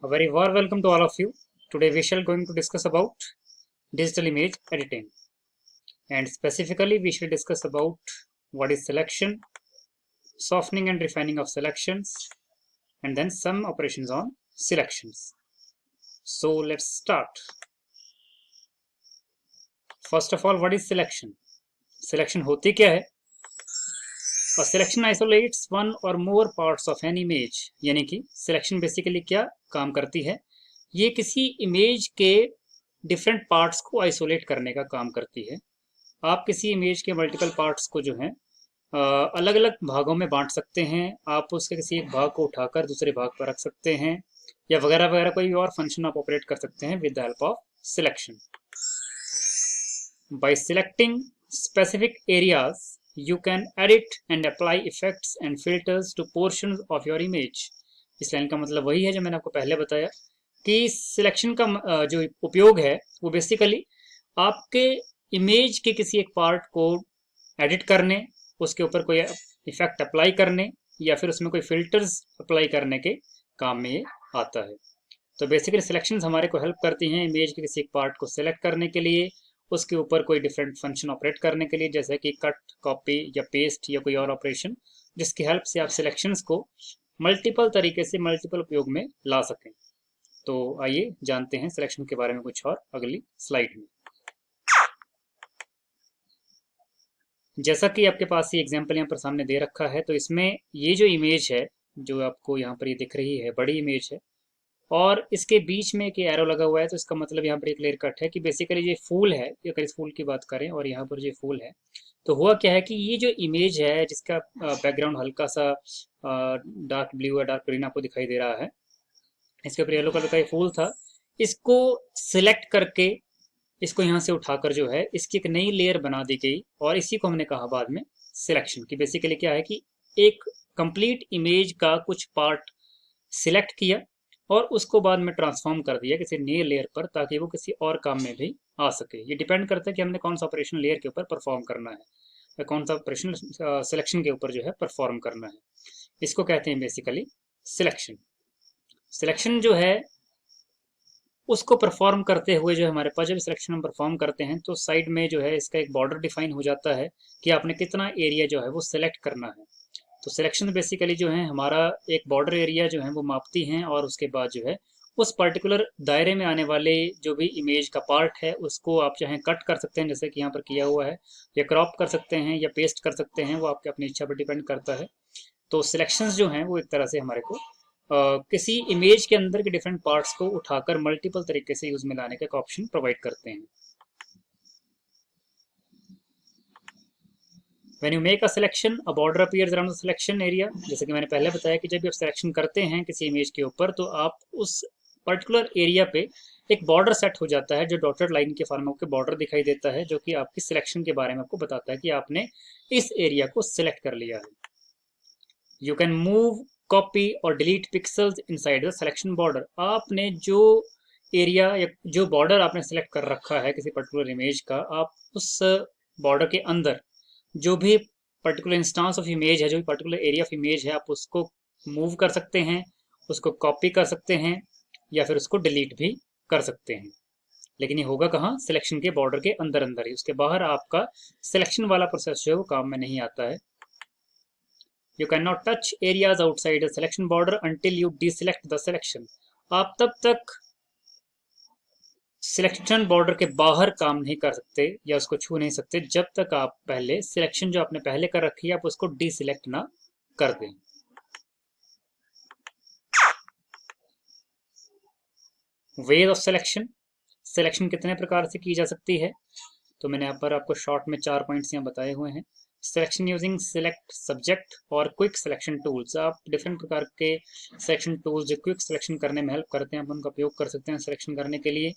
A very warm welcome to all of you. Today we shall going to discuss about digital image editing, and specifically we shall discuss about what is selection, softening and refining of selections, and then some operations on selections. So let's start. First of all, what is selection? Selection होती क्या है? A selection isolates one or more parts of an image. यानी कि selection basically क्या काम करती है? ये किसी इमेज के डिफरेंट पार्ट्स को आइसोलेट करने का काम करती है। आप किसी इमेज के मल्टीपल पार्ट्स को जो है अलग अलग भागों में बांट सकते हैं। आप उसके किसी एक भाग को उठाकर दूसरे भाग पर रख सकते हैं, या वगैरह वगैरह कोई और फंक्शन आप ऑपरेट कर सकते हैं with the help of selection. Bye selecting specific areas you can edit and apply effects and filters to portions of your image। इस लाइन का मतलब वही है जो मैंने आपको पहले बताया कि सिलेक्शन का जो उपयोग है वो बेसिकली आपके इमेज के किसी एक पार्ट को एडिट करने, उसके ऊपर कोई इफेक्ट अप्लाई करने, या फिर उसमें कोई फिल्टर्स अप्लाई करने के काम में ये आता है। तो बेसिकली सिलेक्शंस हमारे को हेल्प करती हैं इमेज के किसी एक पार्ट को सिलेक्ट करने के लिए, उसके ऊपर कोई डिफरेंट फंक्शन ऑपरेट करने के लिए, जैसे कि कट, कॉपी या पेस्ट या कोई और ऑपरेशन, जिसकी हेल्प से आप सिलेक्शंस को मल्टीपल तरीके से मल्टीपल उपयोग में ला सकें। तो आइए जानते हैं सिलेक्शन के बारे में कुछ और अगली स्लाइड में। जैसा कि आपके पास ये एग्जांपल यहाँ पर सामने दे रखा है, तो इसमें ये जो इमेज है जो आपको यहाँ पर ये दिख रही है, बड़ी इमेज है और इसके बीच में एक एरो लगा हुआ है। तो इसका मतलब यहाँ पर एक क्लियर कट है कि बेसिकली ये फूल है। अगर इस फूल की बात करें और यहाँ पर जो फूल है, तो हुआ क्या है कि ये जो इमेज है जिसका बैकग्राउंड हल्का सा डार्क ब्लू या डार्क ग्रीन आपको दिखाई दे रहा है, इसके ऊपर येलो कलर का ये फूल था। इसको सिलेक्ट करके इसको यहाँ से उठाकर जो है इसकी एक नई लेयर बना दी गई, और इसी को हमने कहा बाद में सिलेक्शन। की बेसिकली क्या है कि एक कंप्लीट इमेज का कुछ पार्ट सिलेक्ट किया और उसको बाद में ट्रांसफॉर्म कर दिया किसी नए लेयर पर, ताकि वो किसी और काम में भी आ सके। ये डिपेंड करता है कि हमने कौन सा ऑपरेशन लेयर के ऊपर परफॉर्म करना है, या कौन सा ऑपरेशन सिलेक्शन के ऊपर जो है परफॉर्म करना है। इसको कहते हैं बेसिकली सिलेक्शन। सिलेक्शन जो है उसको परफॉर्म करते हुए जो हमारे पास जब सिलेक्शन हम परफॉर्म करते हैं, तो साइड में जो है इसका एक बॉर्डर डिफाइन हो जाता है कि आपने कितना एरिया जो है वो सिलेक्ट करना है। तो सिलेक्शन बेसिकली जो है हमारा एक बॉर्डर एरिया जो है वो मापती हैं, और उसके बाद जो है उस पर्टिकुलर दायरे में आने वाले जो भी इमेज का पार्ट है उसको आप चाहे कट कर सकते हैं, जैसे कि यहाँ पर किया हुआ है, या क्रॉप कर सकते हैं या पेस्ट कर सकते हैं, वो आपके अपनी इच्छा पर डिपेंड करता है। तो सिलेक्शंस जो हैं वो एक तरह से हमारे को किसी इमेज के अंदर के डिफरेंट पार्ट्स को उठाकर मल्टीपल तरीके से यूज में लाने का एक ऑप्शन प्रोवाइड करते हैं। When you make a selection, a border appears around the selection area। जैसे कि मैंने पहले बताया कि जब भी आप सिलेक्शन करते हैं किसी इमेज के ऊपर, तो आप उस पर्टिकुलर एरिया पे एक बॉर्डर सेट हो जाता है जो डॉटेड लाइन के फॉर्म में आपको बॉर्डर दिखाई देता है, जो कि आपकी सिलेक्शन के बारे में आपको बताता है कि आपने इस एरिया को सिलेक्ट कर लिया है। यू कैन मूव, कॉपी और delete pixels inside the selection border. आपने जो एरिया या जो बॉर्डर आपने सिलेक्ट कर रखा है किसी पर्टिकुलर इमेज का, आप उस बॉर्डर के अंदर जो भी पर्टिकुलर इंस्टांस ऑफ इमेज है, जो भी पर्टिकुलर एरिया ऑफ इमेज है, आप उसको मूव कर सकते हैं, उसको कॉपी कर सकते हैं, या फिर उसको डिलीट भी कर सकते हैं। लेकिन ये होगा कहाँ? सिलेक्शन के बॉर्डर के अंदर अंदर ही। उसके बाहर आपका सिलेक्शन वाला प्रोसेस जो है वो काम में नहीं आता है। You can not touch areas outside the selection border until you deselect the selection. आप तब तक सिलेक्शन बॉर्डर के बाहर काम नहीं कर सकते या उसको छू नहीं सकते जब तक आप पहले सिलेक्शन जो आपने पहले कर रखी है आप उसको डिसेलेक्ट ना कर दें। Ways of selection. सिलेक्शन कितने प्रकार से की जा सकती है, तो मैंने यहाँ पर आपको शॉर्ट में 4 पॉइंट्स यहाँ बताए हुए हैं। सिलेक्शन यूजिंग सिलेक्ट सब्जेक्ट और क्विक सिलेक्शन टूल्स। आप डिफरेंट प्रकार के सिलेक्शन टूल्स जो क्विक सिलेक्शन करने में हेल्प करते हैं, आप उनका उपयोग कर सकते हैं सिलेक्शन करने के लिए।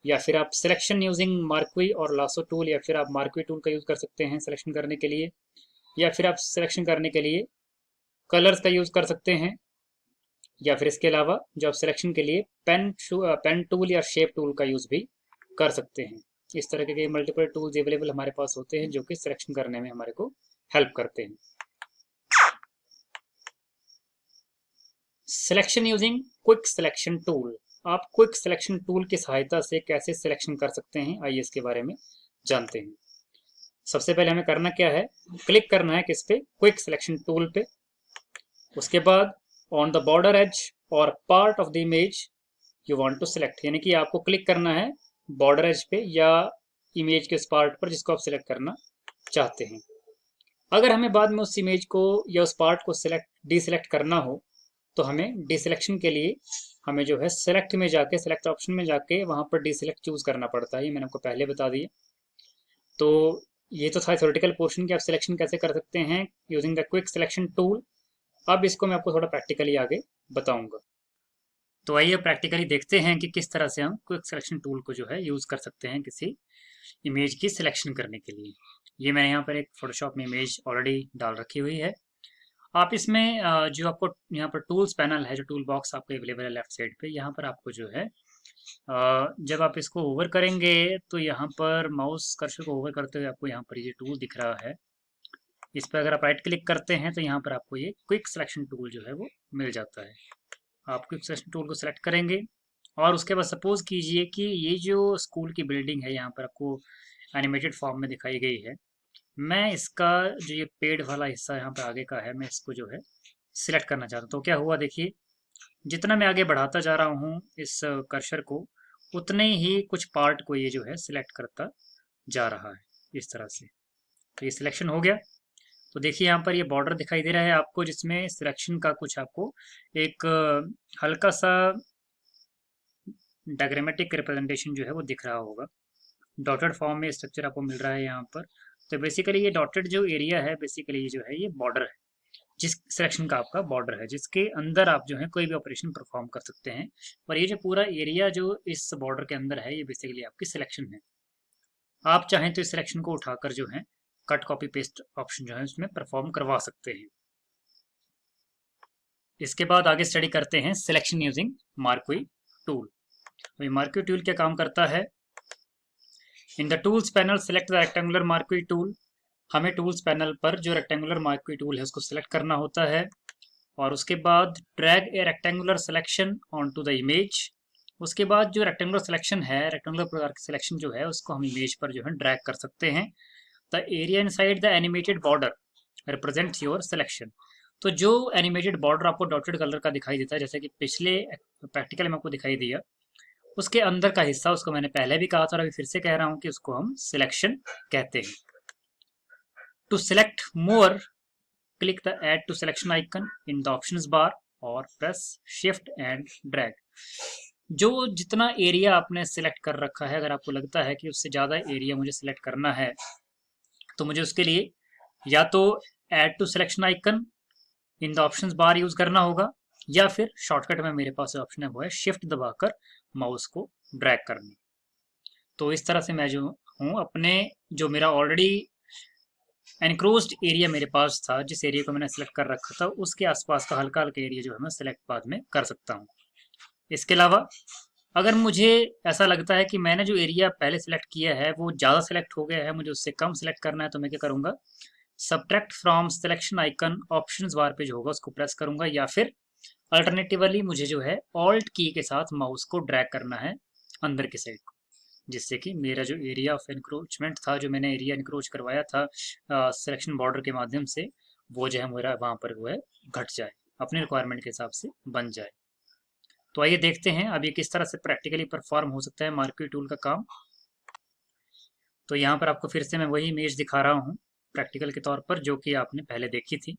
या फिर आप सिलेक्शन यूजिंग मार्क्वी और लासो टूल, या फिर आप मार्क्वी टूल का यूज कर सकते हैं सिलेक्शन करने के लिए। या फिर आप सिलेक्शन करने के लिए कलर्स का यूज कर सकते हैं, या फिर इसके अलावा जो आप सिलेक्शन के लिए पेन टूल या शेप टूल का यूज भी कर सकते हैं। इस तरह के मल्टीपल टूल्स अवेलेबल हमारे पास होते हैं जो कि सिलेक्शन करने में हमारे को हेल्प करते हैं। Selection using quick selection tool. आप क्विक सिलेक्शन टूल की सहायता से कैसे सिलेक्शन कर सकते हैं, आइए इसके बारे में जानते हैं। सबसे पहले हमें करना क्या है, क्लिक करना है किस पे, क्विक सिलेक्शन टूल पे। उसके बाद ऑन द बॉर्डर एज और part of the image you want to select, यानी कि आपको क्लिक करना है बॉर्डर एज पे या इमेज के उस पार्ट पर जिसको आप सिलेक्ट करना चाहते हैं। अगर हमें बाद में उस इमेज को या उस पार्ट को सिलेक्ट डिसेलेक्ट करना हो तो हमें डिसेलेक्शन के लिए हमें जो है सिलेक्ट में जाके, सिलेक्ट ऑप्शन में जाके वहां पर डिसेलेक्ट चूज करना पड़ता है। ये मैंने आपको पहले बता दिया। तो ये तो था थ्योरेटिकल पोर्शन कि आप सिलेक्शन कैसे कर सकते हैं using the quick selection tool. अब इसको मैं आपको थोड़ा प्रैक्टिकली आगे बताऊंगा। तो आइए प्रैक्टिकली देखते हैं कि किस तरह से हम क्विक सिलेक्शन टूल को जो है यूज कर सकते हैं किसी इमेज की सिलेक्शन करने के लिए। ये मैंने यहाँ पर एक फोटोशॉप में इमेज ऑलरेडी डाल रखी हुई है। आप इसमें जो आपको यहाँ पर टूल्स पैनल है, जो टूल बॉक्स आपको अवेलेबल है लेफ्ट साइड पे, यहाँ पर आपको जो है जब आप इसको ओवर करेंगे तो यहाँ पर माउस कर्सर को ओवर करते हुए आपको यहाँ पर ये टूल दिख रहा है। इस पर अगर आप राइट क्लिक करते हैं तो यहाँ पर आपको ये क्विक सिलेक्शन टूल जो है वो मिल जाता है। आप क्विक सिलेक्शन टूल को सिलेक्ट करेंगे और उसके बाद सपोज कीजिए कि ये जो स्कूल की बिल्डिंग है यहाँ पर आपको एनिमेटेड फॉर्म में दिखाई गई है। मैं इसका जो ये पेड़ वाला हिस्सा यहाँ पे आगे का है, मैं इसको जो है सिलेक्ट करना चाहता हूँ। तो क्या हुआ देखिए, जितना मैं आगे बढ़ाता जा रहा हूँ इस कर्सर को, उतने ही कुछ पार्ट को ये जो है सिलेक्ट करता जा रहा है इस तरह से। तो ये सिलेक्शन हो गया। तो देखिए यहाँ पर ये बॉर्डर दिखाई दे रहा है आपको, जिसमें सिलेक्शन का कुछ आपको एक हल्का सा डायग्रामेटिक रिप्रेजेंटेशन जो है वो दिख रहा होगा। डॉटेड फॉर्म में स्ट्रक्चर आपको मिल रहा है यहाँ पर। तो बेसिकली ये डॉटेड जो एरिया है, बेसिकली ये जो है ये बॉर्डर है, जिस सिलेक्शन का आपका बॉर्डर है, जिसके अंदर आप जो है कोई भी ऑपरेशन परफॉर्म कर सकते हैं। और ये जो पूरा एरिया जो इस बॉर्डर के अंदर है, ये बेसिकली आपकी सिलेक्शन है। आप चाहें तो इस सिलेक्शन को उठाकर जो है कट कॉपी पेस्ट ऑप्शन जो है उसमें परफॉर्म करवा सकते हैं। इसके बाद आगे स्टडी करते हैं selection using marquee tool. Marquee tool क्या काम करता है, in the tools panel select the rectangular marquee tool. हमें टूल्स पैनल पर जो रेक्टेंगुलर मार्क्वी टूल है उसको सिलेक्ट करना होता है और उसके बाद drag a rectangular selection on to the image. उसके बाद जो रेक्टेंगुलर सिलेक्शन है, रेक्टेंगुलर प्रकार की सिलेक्शन जो है उसको हम इमेज पर जो है ड्रैग कर सकते हैं। The area inside the animated border represents your selection. तो जो एनिमेटेड बॉर्डर आपको डॉटेड कलर का दिखाई देता है, जैसे कि पिछले प्रैक्टिकल में आपको दिखाई दिया, उसके अंदर का हिस्सा, उसको मैंने पहले भी कहा था और अभी फिर से कह रहा हूं कि उसको हम सिलेक्शन कहते हैं। To select more, click the add to selection icon in the options bar और प्रेस शिफ्ट एंड ड्रैग। जो जितना एरिया आपने सिलेक्ट कर रखा है, अगर आपको लगता है कि उससे ज़्यादा एरिया मुझे सिलेक्ट करना है तो मुझे उसके लिए या तो add to selection icon in the options bar use करना होगा, या फिर शॉर्टकट में मेरे पास ऑप्शन है वो है शिफ्ट दबाकर माउस को ड्रैग करना। तो इस तरह से मैं जो हूँ अपने, जो मेरा ऑलरेडी एनक्रोज्ड एरिया मेरे पास था, जिस एरिया को मैंने सेलेक्ट कर रखा था, उसके आसपास का हल्का हल्का एरिया जो है मैं सेलेक्ट बाद में कर सकता हूँ। इसके अलावा अगर मुझे ऐसा लगता है कि मैंने जो एरिया पहले सेलेक्ट किया है वो ज़्यादा सेलेक्ट हो गया है, मुझे उससे कम सेलेक्ट करना है, तो मैं क्या करूँगा, subtract from selection icon options bar पे जो होगा उसको प्रेस करूंगा, या फिर अल्टरनेटिवली मुझे जो है ऑल्ट की के साथ माउस को ड्रैग करना है अंदर की साइड को, जिससे कि मेरा जो एरिया ऑफ एनक्रोचमेंट था, जो मैंने एरिया एनक्रोच करवाया था सिलेक्शन बॉर्डर के माध्यम से, वो जो है मेरा वहाँ पर वो है घट जाए, अपने रिक्वायरमेंट के हिसाब से बन जाए। तो आइए देखते हैं अब ये किस तरह से प्रैक्टिकली परफॉर्म हो सकता है मार्क्वी टूल का काम। तो यहाँ पर आपको फिर से मैं वही इमेज दिखा रहा हूँ प्रैक्टिकल के तौर पर, जो कि आपने पहले देखी थी।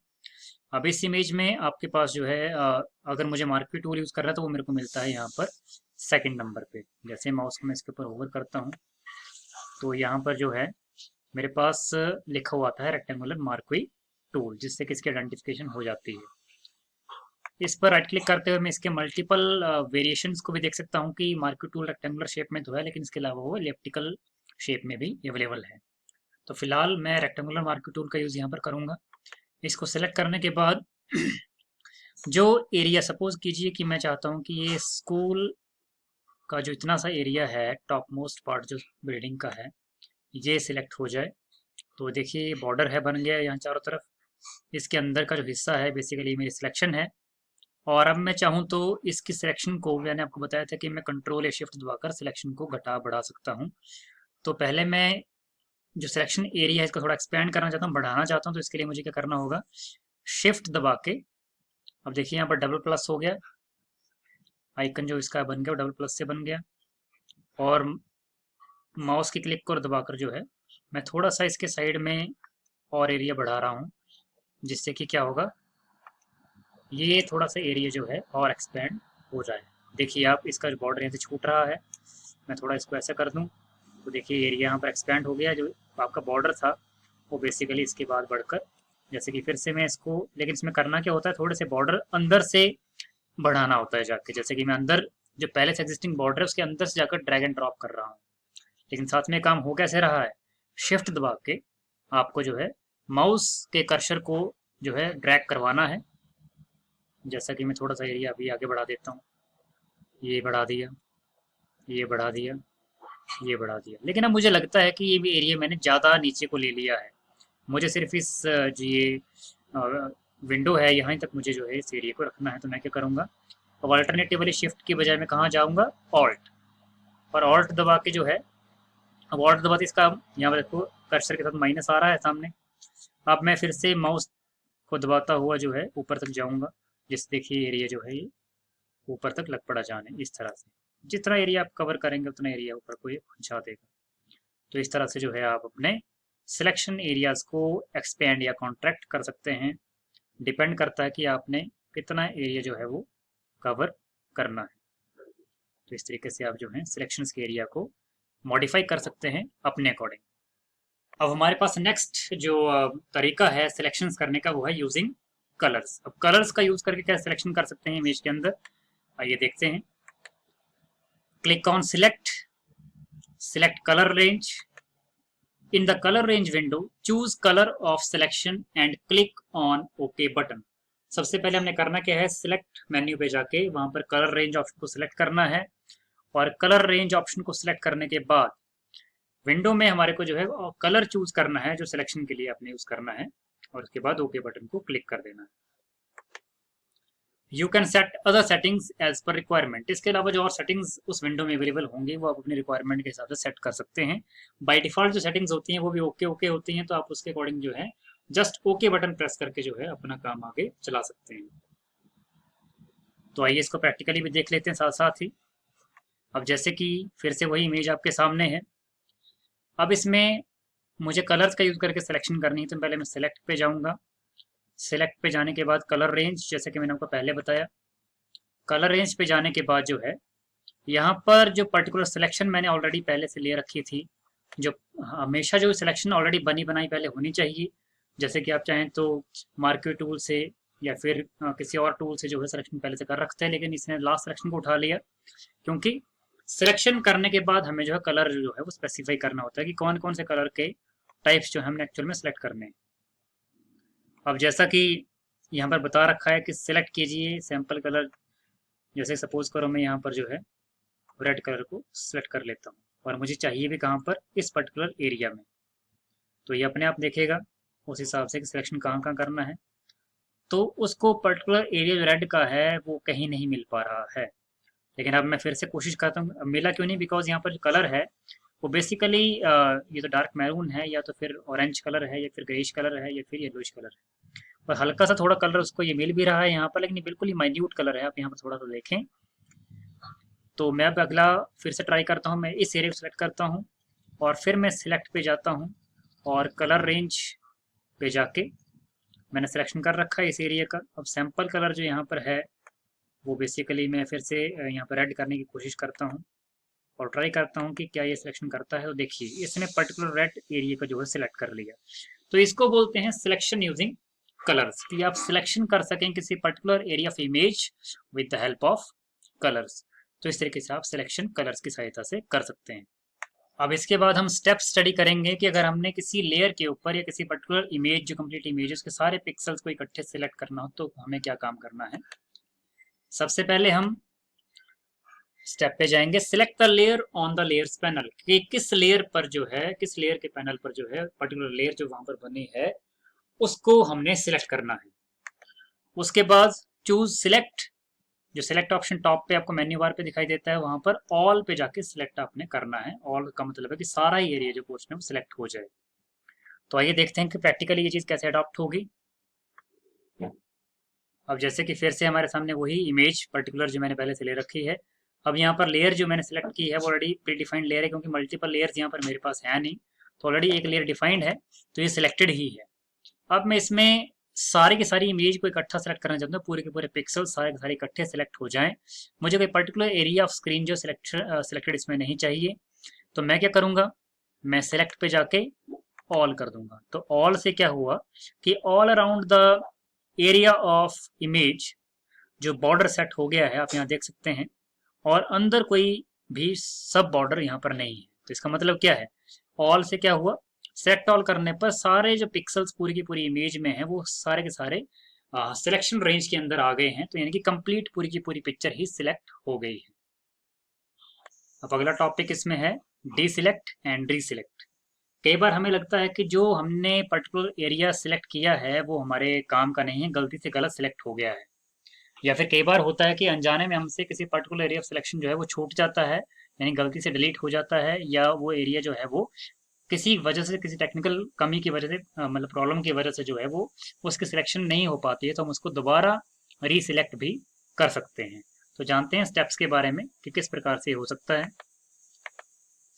अब इस इमेज में आपके पास जो है अगर मुझे मार्क्वी टूल यूज़ कर रहा है तो वो मेरे को मिलता है यहाँ पर सेकंड नंबर पे। जैसे माउस को मैं इसके ऊपर होवर करता हूँ तो यहाँ पर जो है मेरे पास लिखा हुआ आता है रेक्टेंगुलर मार्क्वी टूल, जिससे कि इसकी आइडेंटिफिकेशन हो जाती है। इस पर राइट क्लिक करते हुए मैं इसके मल्टीपल वेरिएशंस को भी देख सकता हूँ कि मार्क्वी टूल रेक्टेंगुलर शेप में तो है, लेकिन इसके अलावा वो इलिप्टिकल शेप में भी अवेलेबल है। तो फिलहाल मैं रेक्टेंगुलर मार्क्वी टूल का यूज़ यहाँ पर करूँगा। इसको सेलेक्ट करने के बाद जो एरिया, सपोज कीजिए कि मैं चाहता हूँ कि ये स्कूल का जो इतना सा एरिया है, टॉप मोस्ट पार्ट जो बिल्डिंग का है, ये सिलेक्ट हो जाए। तो देखिए ये बॉर्डर है बन गया यहाँ चारों तरफ। इसके अंदर का जो हिस्सा है बेसिकली मेरी सिलेक्शन है, और अब मैं चाहूँ तो इसकी सिलेक्शन को, मैंने आपको बताया था कि मैं कंट्रोल या शिफ्ट दबाकर सिलेक्शन को घटा बढ़ा सकता हूँ। तो पहले मैं जो सिलेक्शन एरिया है इसको थोड़ा एक्सपेंड करना चाहता हूँ, बढ़ाना चाहता हूँ, तो इसके लिए मुझे क्या करना होगा, शिफ्ट दबा के, अब देखिए यहाँ पर डबल प्लस हो गया, आइकन जो इसका बन गया डबल प्लस से बन गया, और माउस की क्लिक को दबाकर जो है मैं थोड़ा सा इसके साइड में और एरिया बढ़ा रहा हूँ, जिससे कि क्या होगा, ये थोड़ा सा एरिया जो है और एक्सपेंड हो जाए। देखिए आप, इसका जो बॉर्डर यहाँ से छूट रहा है, मैं थोड़ा इसको ऐसा कर दूँ तो देखिए एरिया यहाँ पर एक्सपेंड हो गया। जो आपका बॉर्डर था वो बेसिकली इसके बाद बढ़कर, जैसे कि फिर से मैं इसको, लेकिन इसमें करना क्या होता है, थोड़े से बॉर्डर अंदर से बढ़ाना होता है जाके, जैसे कि मैं अंदर जो पहले से एग्जिस्टिंग बॉर्डर है उसके अंदर से जाकर ड्रैग एंड ड्रॉप कर रहा हूँ। लेकिन साथ में काम हो कैसे रहा है, शिफ्ट दबा के आपको जो है माउस के कर्सर को जो है ड्रैग करवाना है। जैसा कि मैं थोड़ा सा एरिया अभी आगे बढ़ा देता हूँ, ये बढ़ा दिया, ये बढ़ा दिया, ये बढ़ा दिया, लेकिन अब मुझे लगता है कि ये भी एरिया मैंने ज़्यादा नीचे को ले लिया है। मुझे सिर्फ इस जो ये विंडो है यहाँ तक मुझे जो है इस एरिया को रखना है। तो मैं क्या करूँगा, अब अल्टरनेटिव वाली शिफ्ट की बजाय मैं कहाँ जाऊँगा, ऑल्ट, और ऑल्ट दबा के जो है, अब ऑल्ट दबाते इसका यहाँ पर देखो कर्सर के साथ माइनस आ रहा है सामने। अब मैं फिर से माउस को दबाता हुआ जो है ऊपर तक जाऊँगा, जिससे देखिए एरिया जो है ये ऊपर तक लग पड़ा जाने, इस तरह से जितना एरिया आप कवर करेंगे उतना एरिया ऊपर को ये पहुँचा देगा। तो इस तरह से जो है आप अपने सिलेक्शन एरियाज को एक्सपेंड या कॉन्ट्रैक्ट कर सकते हैं। डिपेंड करता है कि आपने कितना एरिया जो है वो कवर करना है। तो इस तरीके से आप जो है सिलेक्शंस के एरिया को मॉडिफाई कर सकते हैं अपने अकॉर्डिंग। अब हमारे पास नेक्स्ट जो तरीका है सिलेक्शंस करने का वो है यूजिंग कलर्स। अब कलर्स का यूज करके क्या सिलेक्शन कर सकते हैं इमेज के अंदर, आइए देखते हैं। Click on select, select colour range. In the color range window, choose color of selection and click on OK button. सबसे पहले हमने करना क्या है, सिलेक्ट मेन्यू पे जाके वहां पर कलर रेंज ऑप्शन को सिलेक्ट करना है, और कलर रेंज ऑप्शन को सिलेक्ट करने के बाद विंडो में हमारे को जो है कलर चूज करना है जो सिलेक्शन के लिए आपने यूज करना है, और उसके बाद ओके बटन को क्लिक कर देना है। You can set other settings as per requirement. इसके अलावा जो और सेटिंग्स उस विंडो में अवेलेबल होंगी वो आप अपनी रिक्वायरमेंट के हिसाब से सेट कर सकते हैं। बाय डिफॉल्ट जो सेटिंग्स होती हैं वो भी ओके ओके होती हैं, तो आप उसके अकॉर्डिंग जो है जस्ट ओके बटन प्रेस करके जो है अपना काम आगे चला सकते हैं। तो आइए इसको प्रैक्टिकली भी देख लेते हैं साथ साथ ही। अब जैसे कि फिर से वही इमेज आपके सामने है, अब इसमें मुझे कलर्स का यूज करके सिलेक्शन करनी है, तो पहले मैं सिलेक्ट पे जाऊंगा। सिलेक्ट पे जाने के बाद कलर रेंज, जैसे कि मैंने आपको पहले बताया, कलर रेंज पे जाने के बाद जो है यहाँ पर जो पर्टिकुलर सिलेक्शन मैंने ऑलरेडी पहले से ले रखी थी, जो हमेशा जो सिलेक्शन ऑलरेडी बनी बनाई पहले होनी चाहिए, जैसे कि आप चाहें तो मार्केट टूल से या फिर किसी और टूल से जो है सिलेक्शन पहले से कर रखते हैं, लेकिन इसने लास्ट सिलेक्शन को उठा लिया, क्योंकि सिलेक्शन करने के बाद हमें जो है कलर जो है वो स्पेसिफाई करना होता है कि कौन कौन से कलर के टाइप्स जो है हमने एक्चुअल में सिलेक्ट करने हैं। अब जैसा कि यहाँ पर बता रखा है कि सिलेक्ट कीजिए सैंपल कलर, जैसे सपोज करो मैं यहाँ पर जो है रेड कलर को सिलेक्ट कर लेता हूँ, और मुझे चाहिए भी कहाँ पर, इस पर्टिकुलर एरिया में, तो ये अपने आप देखेगा उस हिसाब से कि सिलेक्शन कहाँ कहाँ करना है। तो उसको पर्टिकुलर एरिया जो रेड का है वो कहीं नहीं मिल पा रहा है, लेकिन अब मैं फिर से कोशिश करता हूँ। अब मिला क्यों नहीं, बिकॉज यहाँ पर जो कलर है वो बेसिकली ये तो डार्क मैरून है, या तो फिर ऑरेंज कलर है, या फिर ग्रेइश कलर है, या फिर येलोइश कलर है, और हल्का सा थोड़ा कलर उसको ये मिल भी रहा है यहाँ पर, लेकिन बिल्कुल ही माइन्यूट कलर है। आप यहाँ पर थोड़ा सा देखें, तो मैं अब अगला फिर से ट्राई करता हूँ, मैं इस एरिया को सिलेक्ट करता हूँ और फिर मैं सिलेक्ट पे जाता हूँ, और कलर रेंज पे जाके मैंने सिलेक्शन कर रखा है इस एरिया का। अब सैंपल कलर जो यहाँ पर है वो बेसिकली मैं फिर से यहाँ पर ऐड करने की कोशिश करता हूँ और ट्राई करता हूँ कि क्या ये सिलेक्शन करता है। तो देखिए इसने पर्टिकुलर रेड एरिया को जो है सिलेक्ट कर लिया। तो इसको बोलते हैं सिलेक्शन यूजिंग कलर्स, कि आप सिलेक्शन कर सकें किसी particular area of image with the help of colours. तो इस तरीके से आप सिलेक्शन कलर्स की सहायता से कर सकते हैं। अब इसके बाद हम स्टेप स्टडी करेंगे कि अगर हमने किसी लेयर के ऊपर या किसी पर्टिकुलर इमेज जो कंप्लीट इमेज है उसके सारे पिक्सल्स को इकट्ठे सिलेक्ट करना हो तो हमें क्या काम करना है। सबसे पहले हम स्टेप पे जाएंगे, select the layer on the layers panel, कि किस लेयर पर जो है, किस लेयर के पैनल पर जो है पर्टिकुलर लेयर जो वहां पर बनी है उसको हमने सिलेक्ट करना है। उसके बाद चूज सिलेक्ट जो सिलेक्ट ऑप्शन टॉप पे आपको मेन्यू बार पे दिखाई देता है, वहां पर ऑल पे जाके सिलेक्ट आपने करना है। ऑल का मतलब है कि सारा ही एरिया जो क्वेश्चन है वो सिलेक्ट हो जाए। तो आइए देखते हैं कि प्रैक्टिकली ये चीज़ कैसे अडॉप्ट होगी। अब जैसे कि फिर से हमारे सामने वही इमेज पर्टिकुलर जो मैंने पहले से ले रखी है। अब यहाँ पर लेयर जो मैंने सेलेक्ट की है वो ऑलरेडी प्री डिफाइंड लेयर है, क्योंकि मल्टीपल लेयर्स यहाँ पर मेरे पास है नहीं, तो ऑलरेडी एक लेयर डिफाइंड है, तो ये सिलेक्टेड ही है। अब मैं इसमें सारी की सारी इमेज को इकट्ठा सेलेक्ट करना चाहता हूँ, पूरे के पूरे पिक्सल सारे के सारे इकट्ठे सेलेक्ट हो जाएं। मुझे कोई पर्टिकुलर एरिया ऑफ स्क्रीन जो सिलेक्टेड इसमें नहीं चाहिए, तो मैं क्या करूँगा, मैं सेलेक्ट पे जाके ऑल कर दूंगा। तो ऑल से क्या हुआ कि all around the area of image जो बॉर्डर सेट हो गया है, आप यहाँ देख सकते हैं, और अंदर कोई भी सब बॉर्डर यहाँ पर नहीं है। तो इसका मतलब क्या है, ऑल से क्या हुआ, सेलेक्ट ऑल करने पर सारे जो पिक्सल्स पूरी की पूरी इमेज में है वो सारे के सारे सिलेक्शन रेंज के अंदर आ गए हैं। तो यानी कि कंप्लीट पूरी की पूरी पिक्चर ही सिलेक्ट हो गई है। अब अगला टॉपिक इसमें है D select and re select. कई बार हमें लगता है कि जो हमने पर्टिकुलर एरिया सिलेक्ट किया है वो हमारे काम का नहीं है, गलती से गलत सिलेक्ट हो गया है। या फिर कई बार होता है कि अनजाने में हमसे किसी पर्टिकुलर एरिया ऑफ सिलेक्शन जो है वो छूट जाता है, यानी गलती से डिलीट हो जाता है, या वो एरिया जो है वो किसी वजह से, किसी टेक्निकल कमी की वजह से, मतलब प्रॉब्लम की वजह से जो है वो उसकी सिलेक्शन नहीं हो पाती है, तो हम उसको दोबारा रीसिलेक्ट भी कर सकते हैं। तो जानते हैं स्टेप्स के बारे में कि किस प्रकार से हो सकता है।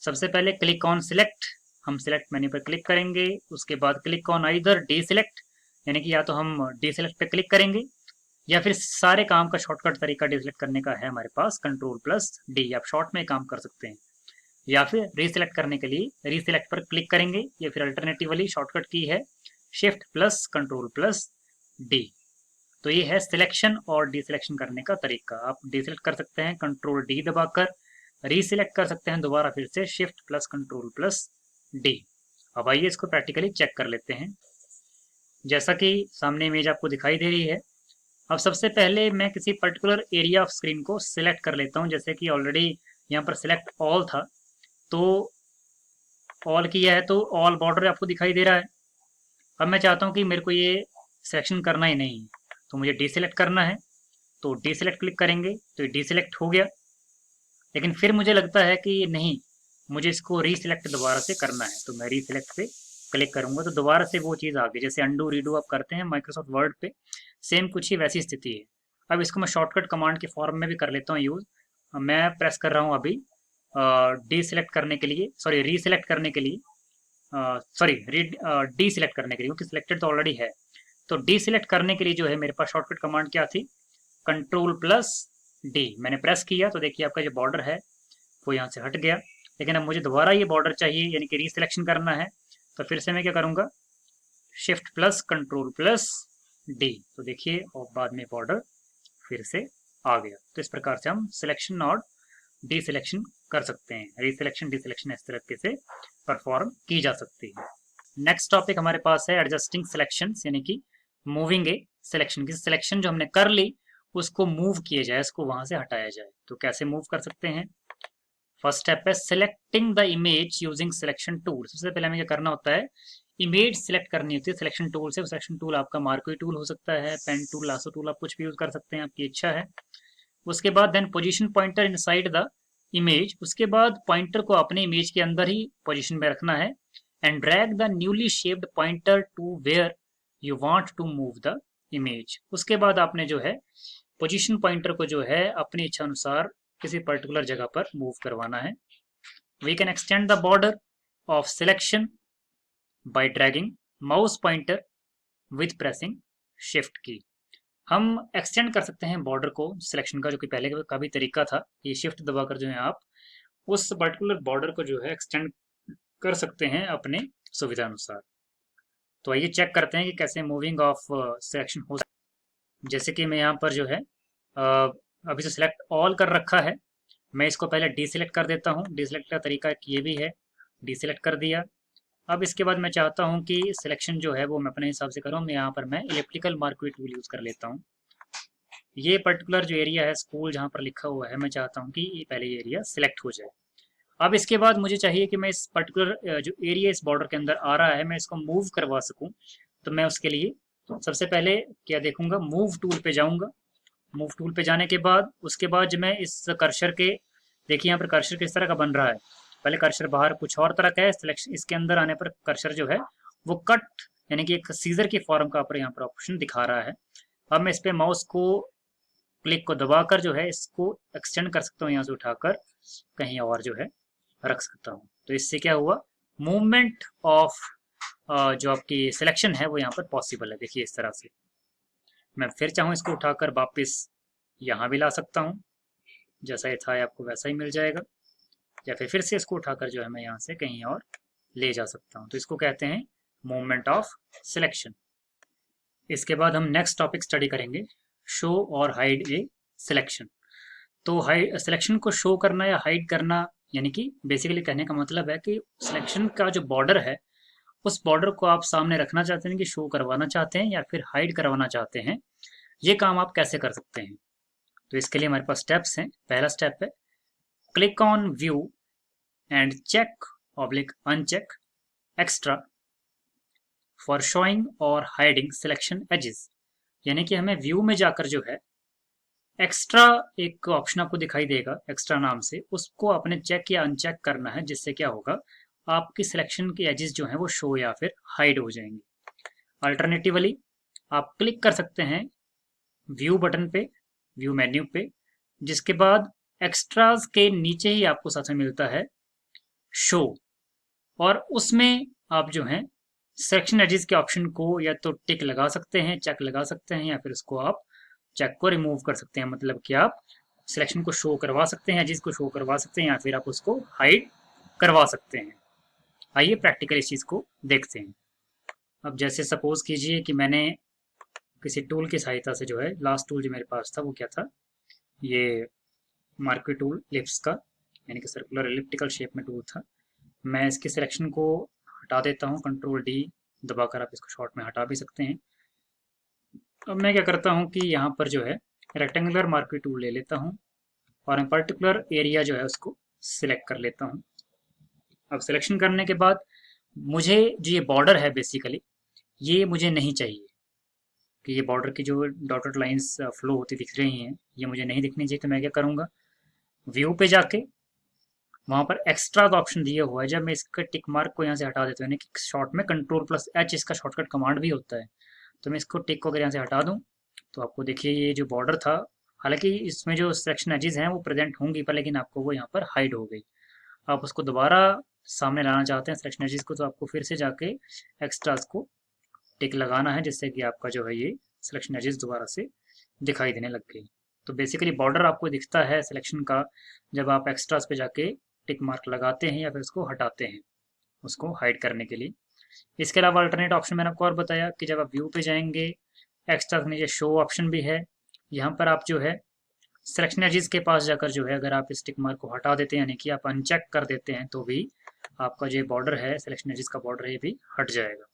सबसे पहले क्लिक ऑन सिलेक्ट, हम सिलेक्ट मेन्यू पर क्लिक करेंगे। उसके बाद click on either D select, यानी कि या तो हम डी सिलेक्ट पे क्लिक करेंगे, या फिर सारे काम का शॉर्टकट तरीका डी सिलेक्ट करने का है हमारे पास, कंट्रोल प्लस डी, आप शॉर्ट में काम कर सकते हैं। या फिर रीसिलेक्ट करने के लिए रीसिलेक्ट पर क्लिक करेंगे, या फिर अल्टरनेटिवली शॉर्टकट की है shift plus control plus D. तो ये है सिलेक्शन और डी सिलेक्शन करने का तरीका। आप डी सिलेक्ट कर सकते हैं कंट्रोल डी दबाकर, रीसिलेक्ट कर सकते हैं दोबारा फिर से shift plus control plus D. अब आइए इसको प्रैक्टिकली चेक कर लेते हैं। जैसा कि सामने इमेज आपको दिखाई दे रही है, अब सबसे पहले मैं किसी पर्टिकुलर एरिया ऑफ स्क्रीन को सिलेक्ट कर लेता हूं। जैसे कि ऑलरेडी यहाँ पर सिलेक्ट ऑल था, तो ऑल किया है, तो ऑल बॉर्डर आपको दिखाई दे रहा है। अब मैं चाहता हूँ कि मेरे को ये सिलेक्शन करना ही नहीं है, तो मुझे डी सिलेक्ट करना है। तो डी सिलेक्ट क्लिक करेंगे तो ये डी सिलेक्ट हो गया। लेकिन फिर मुझे लगता है कि नहीं, मुझे इसको रीसिलेक्ट दोबारा से करना है, तो मैं रीसिलेक्ट पे क्लिक करूंगा तो दोबारा से वो चीज़ आ गई। जैसे अंडू रीडू आप करते हैं माइक्रोसॉफ्ट वर्ड पे, सेम कुछ ही वैसी स्थिति है। अब इसको मैं शॉर्टकट कमांड के फॉर्म में भी कर लेता हूँ यूज़। मैं प्रेस कर रहा हूँ अभी डी सिलेक्ट करने के लिए, सॉरी रीसिलेक्ट करने के लिए, सॉरी डी सिलेक्ट करने के लिए, क्योंकि सिलेक्टेड तो ऑलरेडी है। तो डी सिलेक्ट करने के लिए जो है मेरे पास शॉर्टकट कमांड क्या थी, कंट्रोल प्लस डी। मैंने प्रेस किया तो देखिए आपका जो बॉर्डर है वो यहाँ से हट गया। लेकिन अब मुझे दोबारा ये बॉर्डर चाहिए, यानी कि रीसिलेक्शन करना है, तो फिर से मैं क्या करूँगा, shift plus control plus D. तो देखिए और बाद में बॉर्डर फिर से आ गया। तो इस प्रकार से हम सिलेक्शन और डी सिलेक्शन कर सकते हैं। रीसिलेक्शन डी सिलेक्शन इस तरीके से परफॉर्म की जा सकती है। नेक्स्ट टॉपिक हमारे पास है एडजस्टिंग सिलेक्शन, यानी कि मूविंग ए सिलेक्शन। की सिलेक्शन जो हमने कर ली उसको मूव किया जाए, उसको वहां से हटाया जाए। तो कैसे मूव कर सकते हैं, फर्स्ट स्टेप है selecting the image using selection tool. सबसे पहले हमें क्या करना होता है, इमेज सिलेक्ट करनी होती है सिलेक्शन टूल से। सिलेक्शन टूल आपका मार्कोई टूल हो सकता है, पेन टूल, लासो टूल, आप कुछ भी यूज कर सकते हैं, आपकी इच्छा है। उसके बाद then position pointer inside the image, उसके बाद पॉइंटर को अपने इमेज के अंदर ही पोजीशन में रखना है। And drag the newly shaped pointer to where you want to move the image. उसके बाद आपने जो है पोजीशन पॉइंटर को जो है अपनी इच्छा अनुसार किसी पर्टिकुलर जगह पर मूव करवाना है। We can extend the border of selection by dragging mouse pointer with pressing shift key. हम एक्सटेंड कर सकते हैं बॉर्डर को सिलेक्शन का, जो कि पहले का भी तरीका था। ये शिफ्ट दबाकर जो है आप उस पर्टिकुलर बॉर्डर को जो है एक्सटेंड कर सकते हैं अपने सुविधा अनुसार। तो आइए चेक करते हैं कि कैसे मूविंग ऑफ सिलेक्शन हो सकता है। जैसे कि मैं यहाँ पर जो है अभी तो सिलेक्ट ऑल कर रखा है, मैं इसको पहले डी सिलेक्ट कर देता हूँ। डी सिलेक्ट का तरीका ये भी है, डी सिलेक्ट कर दिया। अब इसके बाद मैं चाहता हूँ कि सिलेक्शन जो है वो मैं अपने हिसाब से करूँ। मैं यहाँ पर मैं इलेक्ट्रिकल मार्कोई टूल यूज़ कर लेता हूँ। ये पर्टिकुलर जो एरिया है स्कूल जहाँ पर लिखा हुआ है, मैं चाहता हूँ कि ये पहले ये एरिया सिलेक्ट हो जाए। अब इसके बाद मुझे चाहिए कि मैं इस पर्टिकुलर जो एरिया इस बॉर्डर के अंदर आ रहा है मैं इसको मूव करवा सकूँ। तो मैं उसके लिए सबसे पहले क्या देखूंगा, मूव टूल पे जाऊंगा। मूव टूल पे जाने के बाद उसके बाद जब मैं इस कर्सर के, देखिए यहाँ पर कर्सर किस तरह का बन रहा है। पहले कर्सर बाहर कुछ और तरह का है, सिलेक्शन इसके अंदर आने पर कर्सर जो है वो कट यानी कि एक सीजर की फॉर्म का यहाँ पर ऑप्शन दिखा रहा है। अब मैं इस पे माउस को क्लिक को दबाकर जो है इसको एक्सटेंड कर सकता हूँ, यहाँ से उठाकर कहीं और जो है रख सकता हूँ। तो इससे क्या हुआ, मूवमेंट ऑफ जो आपकी सिलेक्शन है वो यहाँ पर पॉसिबल है। देखिए इस तरह से मैं फिर चाहूँ इसको उठाकर वापस यहाँ भी ला सकता हूँ, जैसा ये था आपको वैसा ही मिल जाएगा, या फिर से इसको उठाकर जो है मैं यहाँ से कहीं और ले जा सकता हूँ। तो इसको कहते हैं मूवमेंट ऑफ सिलेक्शन। इसके बाद हम नेक्स्ट टॉपिक स्टडी करेंगे, शो और हाइड ए सिलेक्शन। तो हाइड सिलेक्शन को शो करना या हाइड करना, यानी कि बेसिकली कहने का मतलब है कि सिलेक्शन का जो बॉर्डर है उस बॉर्डर को आप सामने रखना चाहते हैं कि शो करवाना चाहते हैं या फिर हाइड करवाना चाहते हैं, ये काम आप कैसे कर सकते हैं। तो इसके लिए हमारे पास स्टेप्स हैं। पहला स्टेप है click on view and check oblique uncheck extra for showing और हाइडिंग सिलेक्शन एजेस। यानी कि हमें व्यू में जाकर जो है एक्स्ट्रा एक ऑप्शन आपको दिखाई देगा एक्स्ट्रा नाम से, उसको आपने चेक या अनचेक करना है, जिससे क्या होगा आपकी सिलेक्शन के एजेस जो हैं वो शो या फिर हाइड हो जाएंगे। अल्टरनेटिवली आप क्लिक कर सकते हैं व्यू बटन पे, व्यू मेन्यू पे, जिसके बाद एक्स्ट्राज के नीचे ही आपको साथ में मिलता है शो, और उसमें आप जो है सिलेक्शन एजेस के ऑप्शन को या तो टिक लगा सकते हैं, चेक लगा सकते हैं, या फिर उसको आप चेक को रिमूव कर सकते हैं। मतलब कि आप सिलेक्शन को शो करवा सकते हैं, एजेस को शो करवा सकते हैं, या फिर आप उसको हाइड करवा सकते हैं। आइए प्रैक्टिकल इस चीज़ को देखते हैं। अब जैसे सपोज कीजिए कि मैंने किसी टूल की सहायता से जो है, लास्ट टूल जो मेरे पास था वो क्या था, ये मार्क्वी टूल लिप्स का, यानी कि सर्कुलर एलिप्टिकल शेप में टूल था। मैं इसके सिलेक्शन को हटा देता हूँ, कंट्रोल डी दबाकर आप इसको शॉर्ट में हटा भी सकते हैं। अब मैं क्या करता हूँ कि यहाँ पर जो है रेक्टेंगुलर मार्क्वी टूल ले लेता हूँ और मैं पर्टिकुलर एरिया जो है उसको सिलेक्ट कर लेता हूँ। अब सिलेक्शन करने के बाद मुझे जो ये बॉर्डर है बेसिकली ये मुझे नहीं चाहिए कि ये बॉर्डर की जो डॉटेड लाइंस फ्लो होती दिख रही हैं ये मुझे नहीं दिखनी चाहिए। तो मैं क्या करूँगा, व्यू पे जाके वहाँ पर एक्स्ट्रा का ऑप्शन दिया हुआ है, जब मैं इसके टिक मार्क को यहाँ से हटा देता हूँ, यानी कि शॉर्ट में कंट्रोल प्लस एच इसका शॉर्टकट कमांड भी होता है, तो मैं इसको टिक को अगर यहाँ से हटा दूँ तो आपको देखिए ये जो बॉर्डर था, हालांकि इसमें जो सिलेक्शन एजेस हैं वो प्रेजेंट होंगी पर, लेकिन आपको वो यहाँ पर हाइड हो गई। आप उसको दोबारा सामने लाना चाहते हैं सिलेक्शन एजेस को, तो आपको फिर से जाके एक्स्ट्रास को टिक लगाना है, जिससे कि आपका जो है ये सिलेक्शन एजेस दोबारा से दिखाई देने लग गई। तो बेसिकली बॉर्डर आपको दिखता है सिलेक्शन का जब आप एक्स्ट्रास पे जाके टिक मार्क लगाते हैं या फिर उसको हटाते हैं उसको हाइड करने के लिए। इसके अलावा अल्टरनेट ऑप्शन मैंने आपको और बताया कि जब आप व्यू पे जाएंगे एक्स्ट्रा के नीचे शो ऑप्शन भी है, यहाँ पर आप जो है सिलेक्शन एजेस के पास जाकर जो है अगर आप इस टिक मार्क को हटा देते हैं यानी कि आप अनचेक कर देते हैं तो भी आपका जो बॉर्डर है सिलेक्शन एजेस का बॉर्डर ये भी हट जाएगा।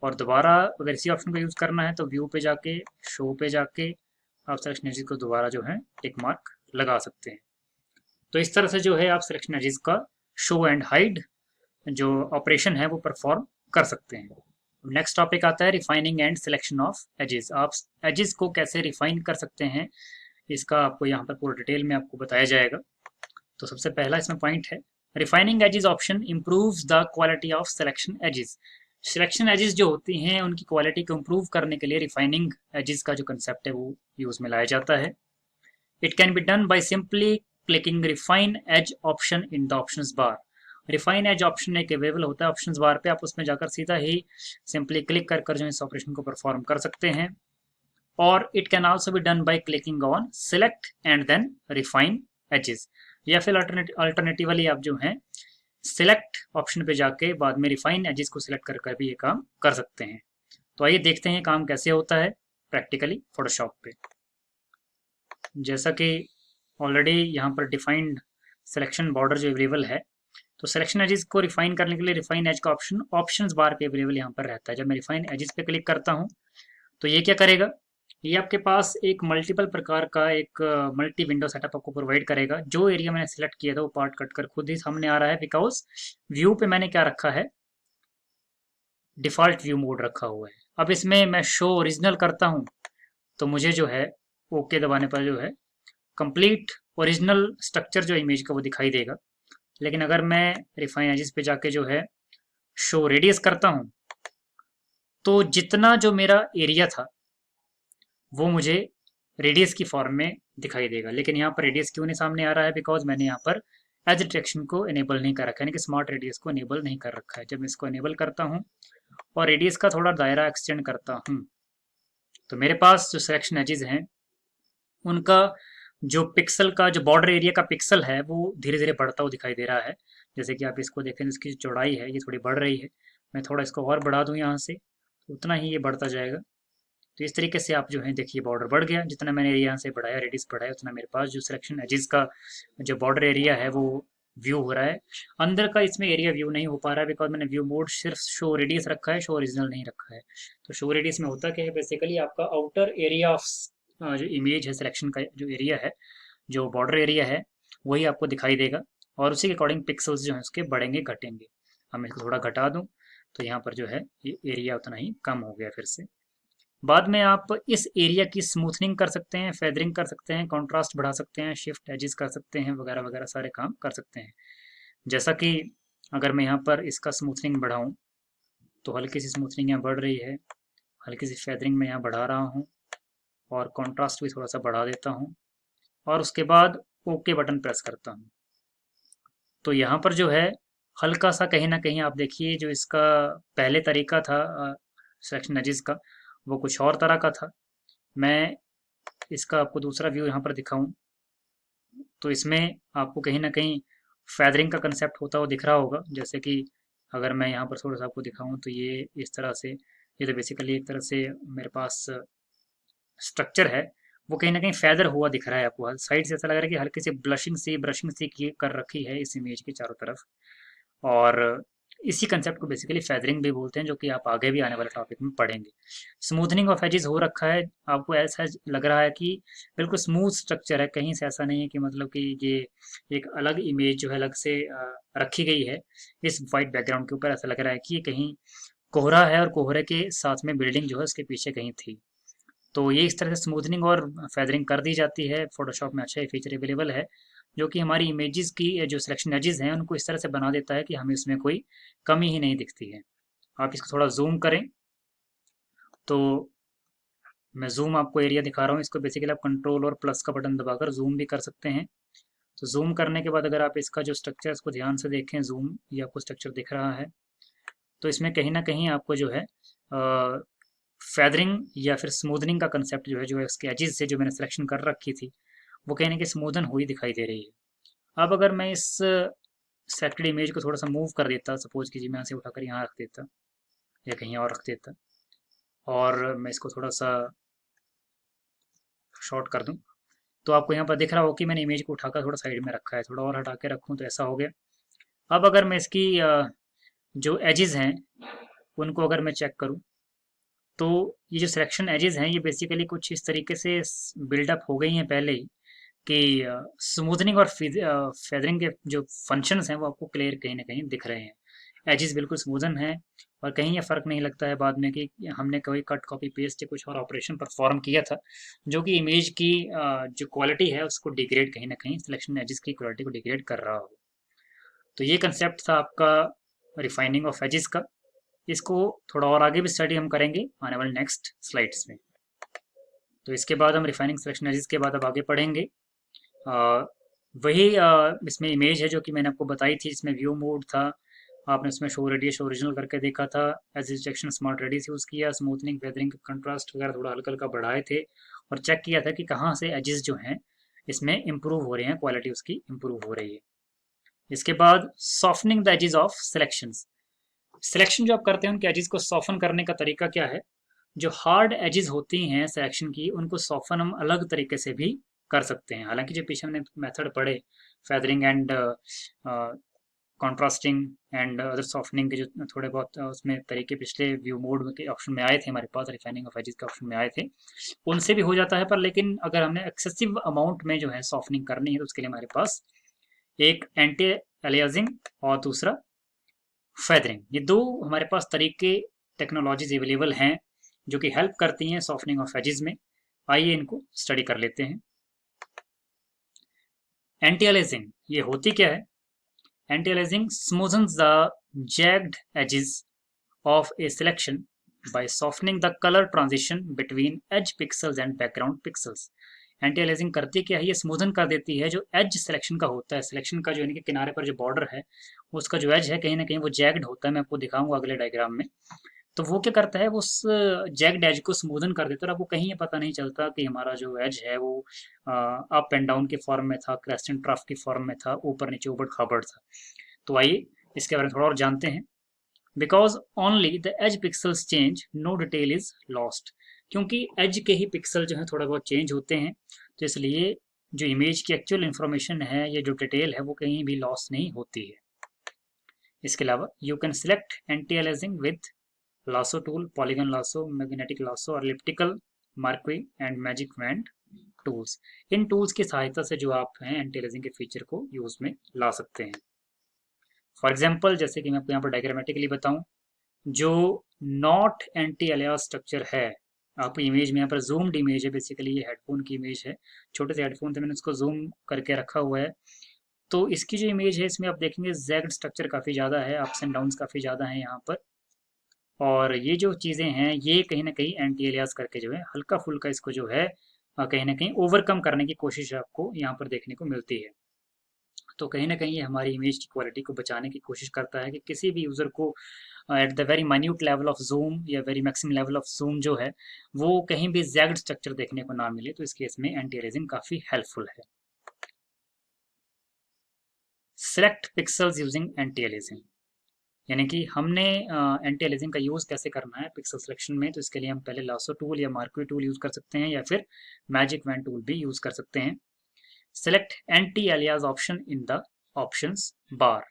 और दोबारा अगर इसी ऑप्शन को यूज़ करना है तो व्यू पे जाके शो पे जाके आप सिलेक्शन एजेस को दोबारा जो है टिक मार्क लगा सकते हैं। तो इस तरह से जो है आप सिलेक्शन एजेस का शो एंड हाइड जो ऑपरेशन है वो परफॉर्म कर सकते हैं। नेक्स्ट टॉपिक आता है refining and selection of edges. आप एजेस को कैसे रिफाइन कर सकते हैं इसका आपको यहाँ पर पूरा डिटेल में आपको बताया जाएगा। तो सबसे पहला इसमें पॉइंट है refining edges option improves the quality of selection edges. Selection edges जो होती हैं उनकी क्वालिटी को इम्प्रूव करने के लिए रिफाइनिंग एजेस का जो कंसेप्ट है वो यूज में लाया जाता है। It can be done by simply clicking refine edge option in the options bar. Refine edge option एक अवेलेबल होता है ऑप्शंस बार पे, आप उसमें जाकर सीधा ही सिंपली क्लिक कर जो इस ऑपरेशन को परफॉर्म कर सकते हैं। और it can also be done by clicking on select and then refine edges, या फिर अल्टरनेटिवली आप जो है सिलेक्ट ऑप्शन पे जाके बाद में रिफाइन एजेस को सिलेक्ट कर भी ये काम कर सकते हैं। तो आइए देखते हैं काम कैसे होता है प्रैक्टिकली फोटोशॉप पे। जैसा कि ऑलरेडी यहाँ पर डिफाइंड सिलेक्शन बॉर्डर जो अवेलेबल है, तो सिलेक्शन एजेस को रिफाइन करने के लिए रिफाइन एज का ऑप्शन ऑप्शंस बार पे अवेलेबल यहाँ पर रहता है। जब मैं रिफाइन एजेस पे क्लिक करता हूँ तो ये क्या करेगा, ये आपके पास एक मल्टीपल प्रकार का एक मल्टी विंडो सेटअप आपको प्रोवाइड करेगा। जो एरिया मैंने सिलेक्ट किया था वो पार्ट कट कर खुद ही सामने आ रहा है, बिकॉज व्यू पे मैंने क्या रखा है, डिफॉल्ट व्यू मोड रखा हुआ है। अब इसमें मैं शो ओरिजिनल करता हूँ तो मुझे जो है ओके दबाने पर जो है कंप्लीट ओरिजिनल स्ट्रक्चर जो इमेज का वो दिखाई देगा। लेकिन अगर मैं रिफाइन एजेस पे जाके जो है शो रेडियस करता हूँ तो जितना जो मेरा एरिया था वो मुझे रेडियस की फॉर्म में दिखाई देगा। लेकिन यहाँ पर रेडियस क्यों नहीं सामने आ रहा है? बिकॉज मैंने यहाँ पर एज डिटेक्शन को इनेबल नहीं कर रखा है, यानी कि स्मार्ट रेडियस को इनेबल नहीं कर रखा है। जब मैं इसको इनेबल करता हूँ और रेडियस का थोड़ा दायरा एक्सटेंड करता हूँ तो मेरे पास जो सिलेक्शन एजेस हैं उनका जो पिक्सल का जो बॉर्डर एरिया का पिक्सल है वो धीरे धीरे बढ़ता हुआ दिखाई दे रहा है। जैसे कि आप इसको देखें, इसकी जो चौड़ाई है ये थोड़ी बढ़ रही है। मैं थोड़ा इसको और बढ़ा दूँ यहाँ से तो उतना ही ये बढ़ता जाएगा। तो इस तरीके से आप जो है देखिए बॉर्डर बढ़ गया। जितना मैंने यहाँ से बढ़ाया, रेडियस बढ़ाया, उतना मेरे पास जो सिलेक्शन एजेस का जो बॉर्डर एरिया है वो व्यू हो रहा है। अंदर का इसमें एरिया व्यू नहीं हो पा रहा है बिकॉज मैंने व्यू मोड सिर्फ शो रेडियस रखा है, शो ओरिजिनल नहीं रखा है। तो शो रेडियस में होता क्या है, बेसिकली आपका आउटर एरिया ऑफ जो इमेज है, सिलेक्शन का जो एरिया है, जो बॉर्डर एरिया है, वही आपको दिखाई देगा और उसी के अकॉर्डिंग पिक्सल्स जो है उसके बढ़ेंगे घटेंगे। अब मैं इसको थोड़ा घटा दूँ तो यहाँ पर जो है ये एरिया उतना ही कम हो गया फिर से। बाद में आप इस एरिया की स्मूथनिंग कर सकते हैं, फेदरिंग कर सकते हैं, कॉन्ट्रास्ट बढ़ा सकते हैं, शिफ्ट एजेस कर सकते हैं, वगैरह वगैरह सारे काम कर सकते हैं। जैसा कि अगर मैं यहाँ पर इसका स्मूथनिंग बढ़ाऊँ तो हल्की सी स्मूथनिंग यहाँ बढ़ रही है, हल्की सी फेदरिंग मैं यहाँ बढ़ा रहा हूँ और कॉन्ट्रास्ट भी थोड़ा सा बढ़ा देता हूँ और उसके बाद ओके बटन प्रेस करता हूँ। तो यहाँ पर जो है हल्का सा कहीं ना कहीं आप देखिए जो इसका पहले तरीका था सिलेक्शन एजेस का वो कुछ और तरह का था। मैं इसका आपको दूसरा व्यू यहाँ पर दिखाऊं तो इसमें आपको कहीं ना कहीं फेदरिंग का कंसेप्ट होता हुआ दिख रहा होगा। जैसे कि अगर मैं यहाँ पर थोड़ा सा आपको दिखाऊं तो ये इस तरह से, ये तो बेसिकली एक तरह से मेरे पास स्ट्रक्चर है वो कहीं ना कहीं फैदर हुआ दिख रहा है आपको। साइड से ऐसा लग रहा है कि हल्की सी ब्रशिंग सी की कर रखी है इस इमेज के चारों तरफ। और इसी कंसेप्ट को बेसिकली फेदरिंग भी बोलते हैं, जो कि आप आगे भी आने वाले टॉपिक में पढ़ेंगे। स्मूथनिंग ऑफ एजेस हो रखा है, आपको ऐसा लग रहा है कि बिल्कुल स्मूथ स्ट्रक्चर है, कहीं से ऐसा नहीं है कि मतलब कि ये एक अलग इमेज जो है अलग से रखी गई है इस वाइट बैकग्राउंड के ऊपर। ऐसा लग रहा है कि ये कहीं कोहरा है और कोहरे के साथ में बिल्डिंग जो है उसके पीछे कहीं थी। तो ये इस तरह से स्मूथनिंग और फेदरिंग कर दी जाती है। फोटोशॉप में अच्छा ये फीचर अवेलेबल है जो कि हमारी इमेजेस की जो सिलेक्शन एजेस हैं उनको इस तरह से बना देता है कि हमें उसमें कोई कमी ही नहीं दिखती है। आप इसको थोड़ा जूम करें तो मैं जूम आपको एरिया दिखा रहा हूँ। इसको बेसिकली आप कंट्रोल और प्लस का बटन दबाकर जूम भी कर सकते हैं। तो जूम करने के बाद अगर आप इसका जो स्ट्रक्चर है उसको ध्यान से देखें, जूम ये आपको स्ट्रक्चर दिख रहा है तो इसमें कहीं ना कहीं आपको जो है फेदरिंग या फिर स्मूथनिंग का कंसेप्ट जो है उसके एजेस से जो मैंने सिलेक्शन कर रखी थी वो कहीं ना कहीं स्मूदन हुई दिखाई दे रही है। अब अगर मैं इस सेलेक्टेड इमेज को थोड़ा सा मूव कर देता, सपोज कीजिए मैं यहाँ से उठाकर यहाँ रख देता या कहीं और रख देता और मैं इसको थोड़ा सा शॉर्ट कर दूं तो आपको यहाँ पर दिख रहा हो कि मैंने इमेज को उठाकर थोड़ा साइड में रखा है। थोड़ा और हटा के रखूँ तो ऐसा हो गया। अब अगर मैं इसकी जो एजेस हैं उनको अगर मैं चेक करूँ तो ये जो सिलेक्शन एजेस हैं ये बेसिकली कुछ इस तरीके से बिल्डअप हो गई हैं पहले ही कि स्मूथनिंग और फेदरिंग के जो फंक्शंस हैं वो आपको क्लियर कहीं ना कहीं दिख रहे हैं। एजेस बिल्कुल स्मूथन है और कहीं ये फ़र्क नहीं लगता है बाद में कि हमने कोई कट कॉपी पेस्ट या कुछ और ऑपरेशन परफॉर्म किया था जो कि इमेज की जो क्वालिटी है उसको डिग्रेड कहीं ना कहीं सिलेक्शन एजेस की क्वालिटी को डिग्रेड कर रहा हो। तो ये कंसेप्ट था आपका रिफाइनिंग ऑफ एजेस का। इसको थोड़ा और आगे भी स्टडी हम करेंगे आने वाले नेक्स्ट स्लाइड्स में। तो इसके बाद हम रिफाइनिंग सिलेक्शन एजेस के बाद अब आगे पढ़ेंगे वही इसमें इमेज है जो कि मैंने आपको बताई थी। इसमें व्यू मोड था, आपने उसमें शो रेडियस ओरिजिनल करके देखा था, as detection smart radius use किया, स्मूथनिंग फेदरिंग कंट्रास्ट वगैरह थोड़ा हल्का हल्का बढ़ाए थे और चेक किया था कि कहाँ से एजेस जो हैं इसमें इम्प्रूव हो रहे हैं, क्वालिटी उसकी इम्प्रूव हो रही है। इसके बाद softening the edges of selections. Selection जो आप करते हैं उनके एजेस को सॉफ्टन करने का तरीका क्या है? जो हार्ड एजेस होती हैं सिलेक्शन की उनको सॉफ्टन हम अलग तरीके से भी कर सकते हैं। हालांकि जो पीछे हमने मेथड पढ़े feathering and contrasting and other softening के जो थोड़े बहुत उसमें तरीके पिछले व्यू मोड के ऑप्शन में आए थे हमारे पास, रिफाइनिंग ऑफ एजेस के ऑप्शन में आए थे, उनसे भी हो जाता है। पर लेकिन अगर हमने एक्सेसिव अमाउंट में जो है सॉफ्टनिंग करनी है तो उसके लिए हमारे पास एक एंटी एलियासिंग और दूसरा फेदरिंग, ये दो हमारे पास तरीके टेक्नोलॉजीज अवेलेबल हैं जो कि हेल्प करती हैं सॉफ्टनिंग ऑफ एजेस में। आइए इनको स्टडी कर लेते हैं। एंटी अलियासिंग ये होती क्या है? Anti aliasing smoothens the jagged edges of a selection by softening the color transition between edge pixels and background pixels। Anti aliasing करती क्या है? ये स्मूथन कर देती है जो एज सिलेक्शन का होता है, सिलेक्शन का जो यानी कि किनारे पर जो बॉर्डर है उसका जो एज है कहीं ना कहीं वो जैग्ड होता है। मैं आपको दिखाऊंगा अगले डायग्राम में। तो वो क्या करता है, वो उस जैग्ड एज को स्मूदन कर देता है और आपको कहीं ये पता नहीं चलता कि हमारा जो एज है वो अप एंड डाउन के फॉर्म में था, क्रेस्टेंट ट्रफ की फॉर्म में था, ऊपर नीचे ऊबड़ खाबड़ था। तो आइए इसके बारे में थोड़ा और जानते हैं। Because only the edge pixels change, no detail is lost. क्योंकि एज के ही पिक्सल जो है थोड़ा बहुत चेंज होते हैं, तो इसलिए जो इमेज की एक्चुअल इंफॉर्मेशन है या जो डिटेल है वो कहीं भी लॉस नहीं होती है। इसके अलावा you can select anti aliasing with lasso tool, polygon lasso, magnetic lasso और elliptical marquee and magic wand tools. इन टूल्स की सहायता से जो आप हैं एंटी अलियासिंग के फीचर को यूज में ला सकते हैं। फॉर एग्जाम्पल जैसे कि मैं आपको यहाँ पर डायग्रामेटिकली बताऊं, जो नॉट एंटी अलियास स्ट्रक्चर है, आपको इमेज में यहाँ पर जूम्ड इमेज है, बेसिकली ये हेडफोन की इमेज है, छोटे से हेडफोन थे मैंने उसको जूम करके रखा हुआ है। तो इसकी जो इमेज है इसमें आप देखेंगे जैग्ड स्ट्रक्चर काफ़ी ज़्यादा है, अप्स एंड डाउन्स काफ़ी ज़्यादा है यहाँ पर। और ये जो चीज़ें हैं ये कहीं ना कहीं एंटी एलियास करके जो है हल्का फुल्का इसको जो है कहीं ना कहीं ओवरकम करने की कोशिश आपको यहाँ पर देखने को मिलती है। तो कहीं ना कहीं ये हमारी इमेज की क्वालिटी को बचाने की कोशिश करता है कि किसी भी यूज़र को at the very minute level of zoom या very maximum level of zoom जो है वो कहीं भी जैग्ड स्ट्रक्चर देखने को ना मिले। तो इस केस में एंटी एलियासिंग काफ़ी हेल्पफुल है। Select pixels using anti aliasing, यानी कि हमने एंटी अलियासिंग का यूज़ कैसे करना है पिक्सल सिलेक्शन में। तो इसके लिए हम पहले लासो टूल या मार्क्वी टूल यूज़ कर सकते हैं या फिर मैजिक वैन टूल भी यूज़ कर सकते हैं। Select anti alias option in the options bar.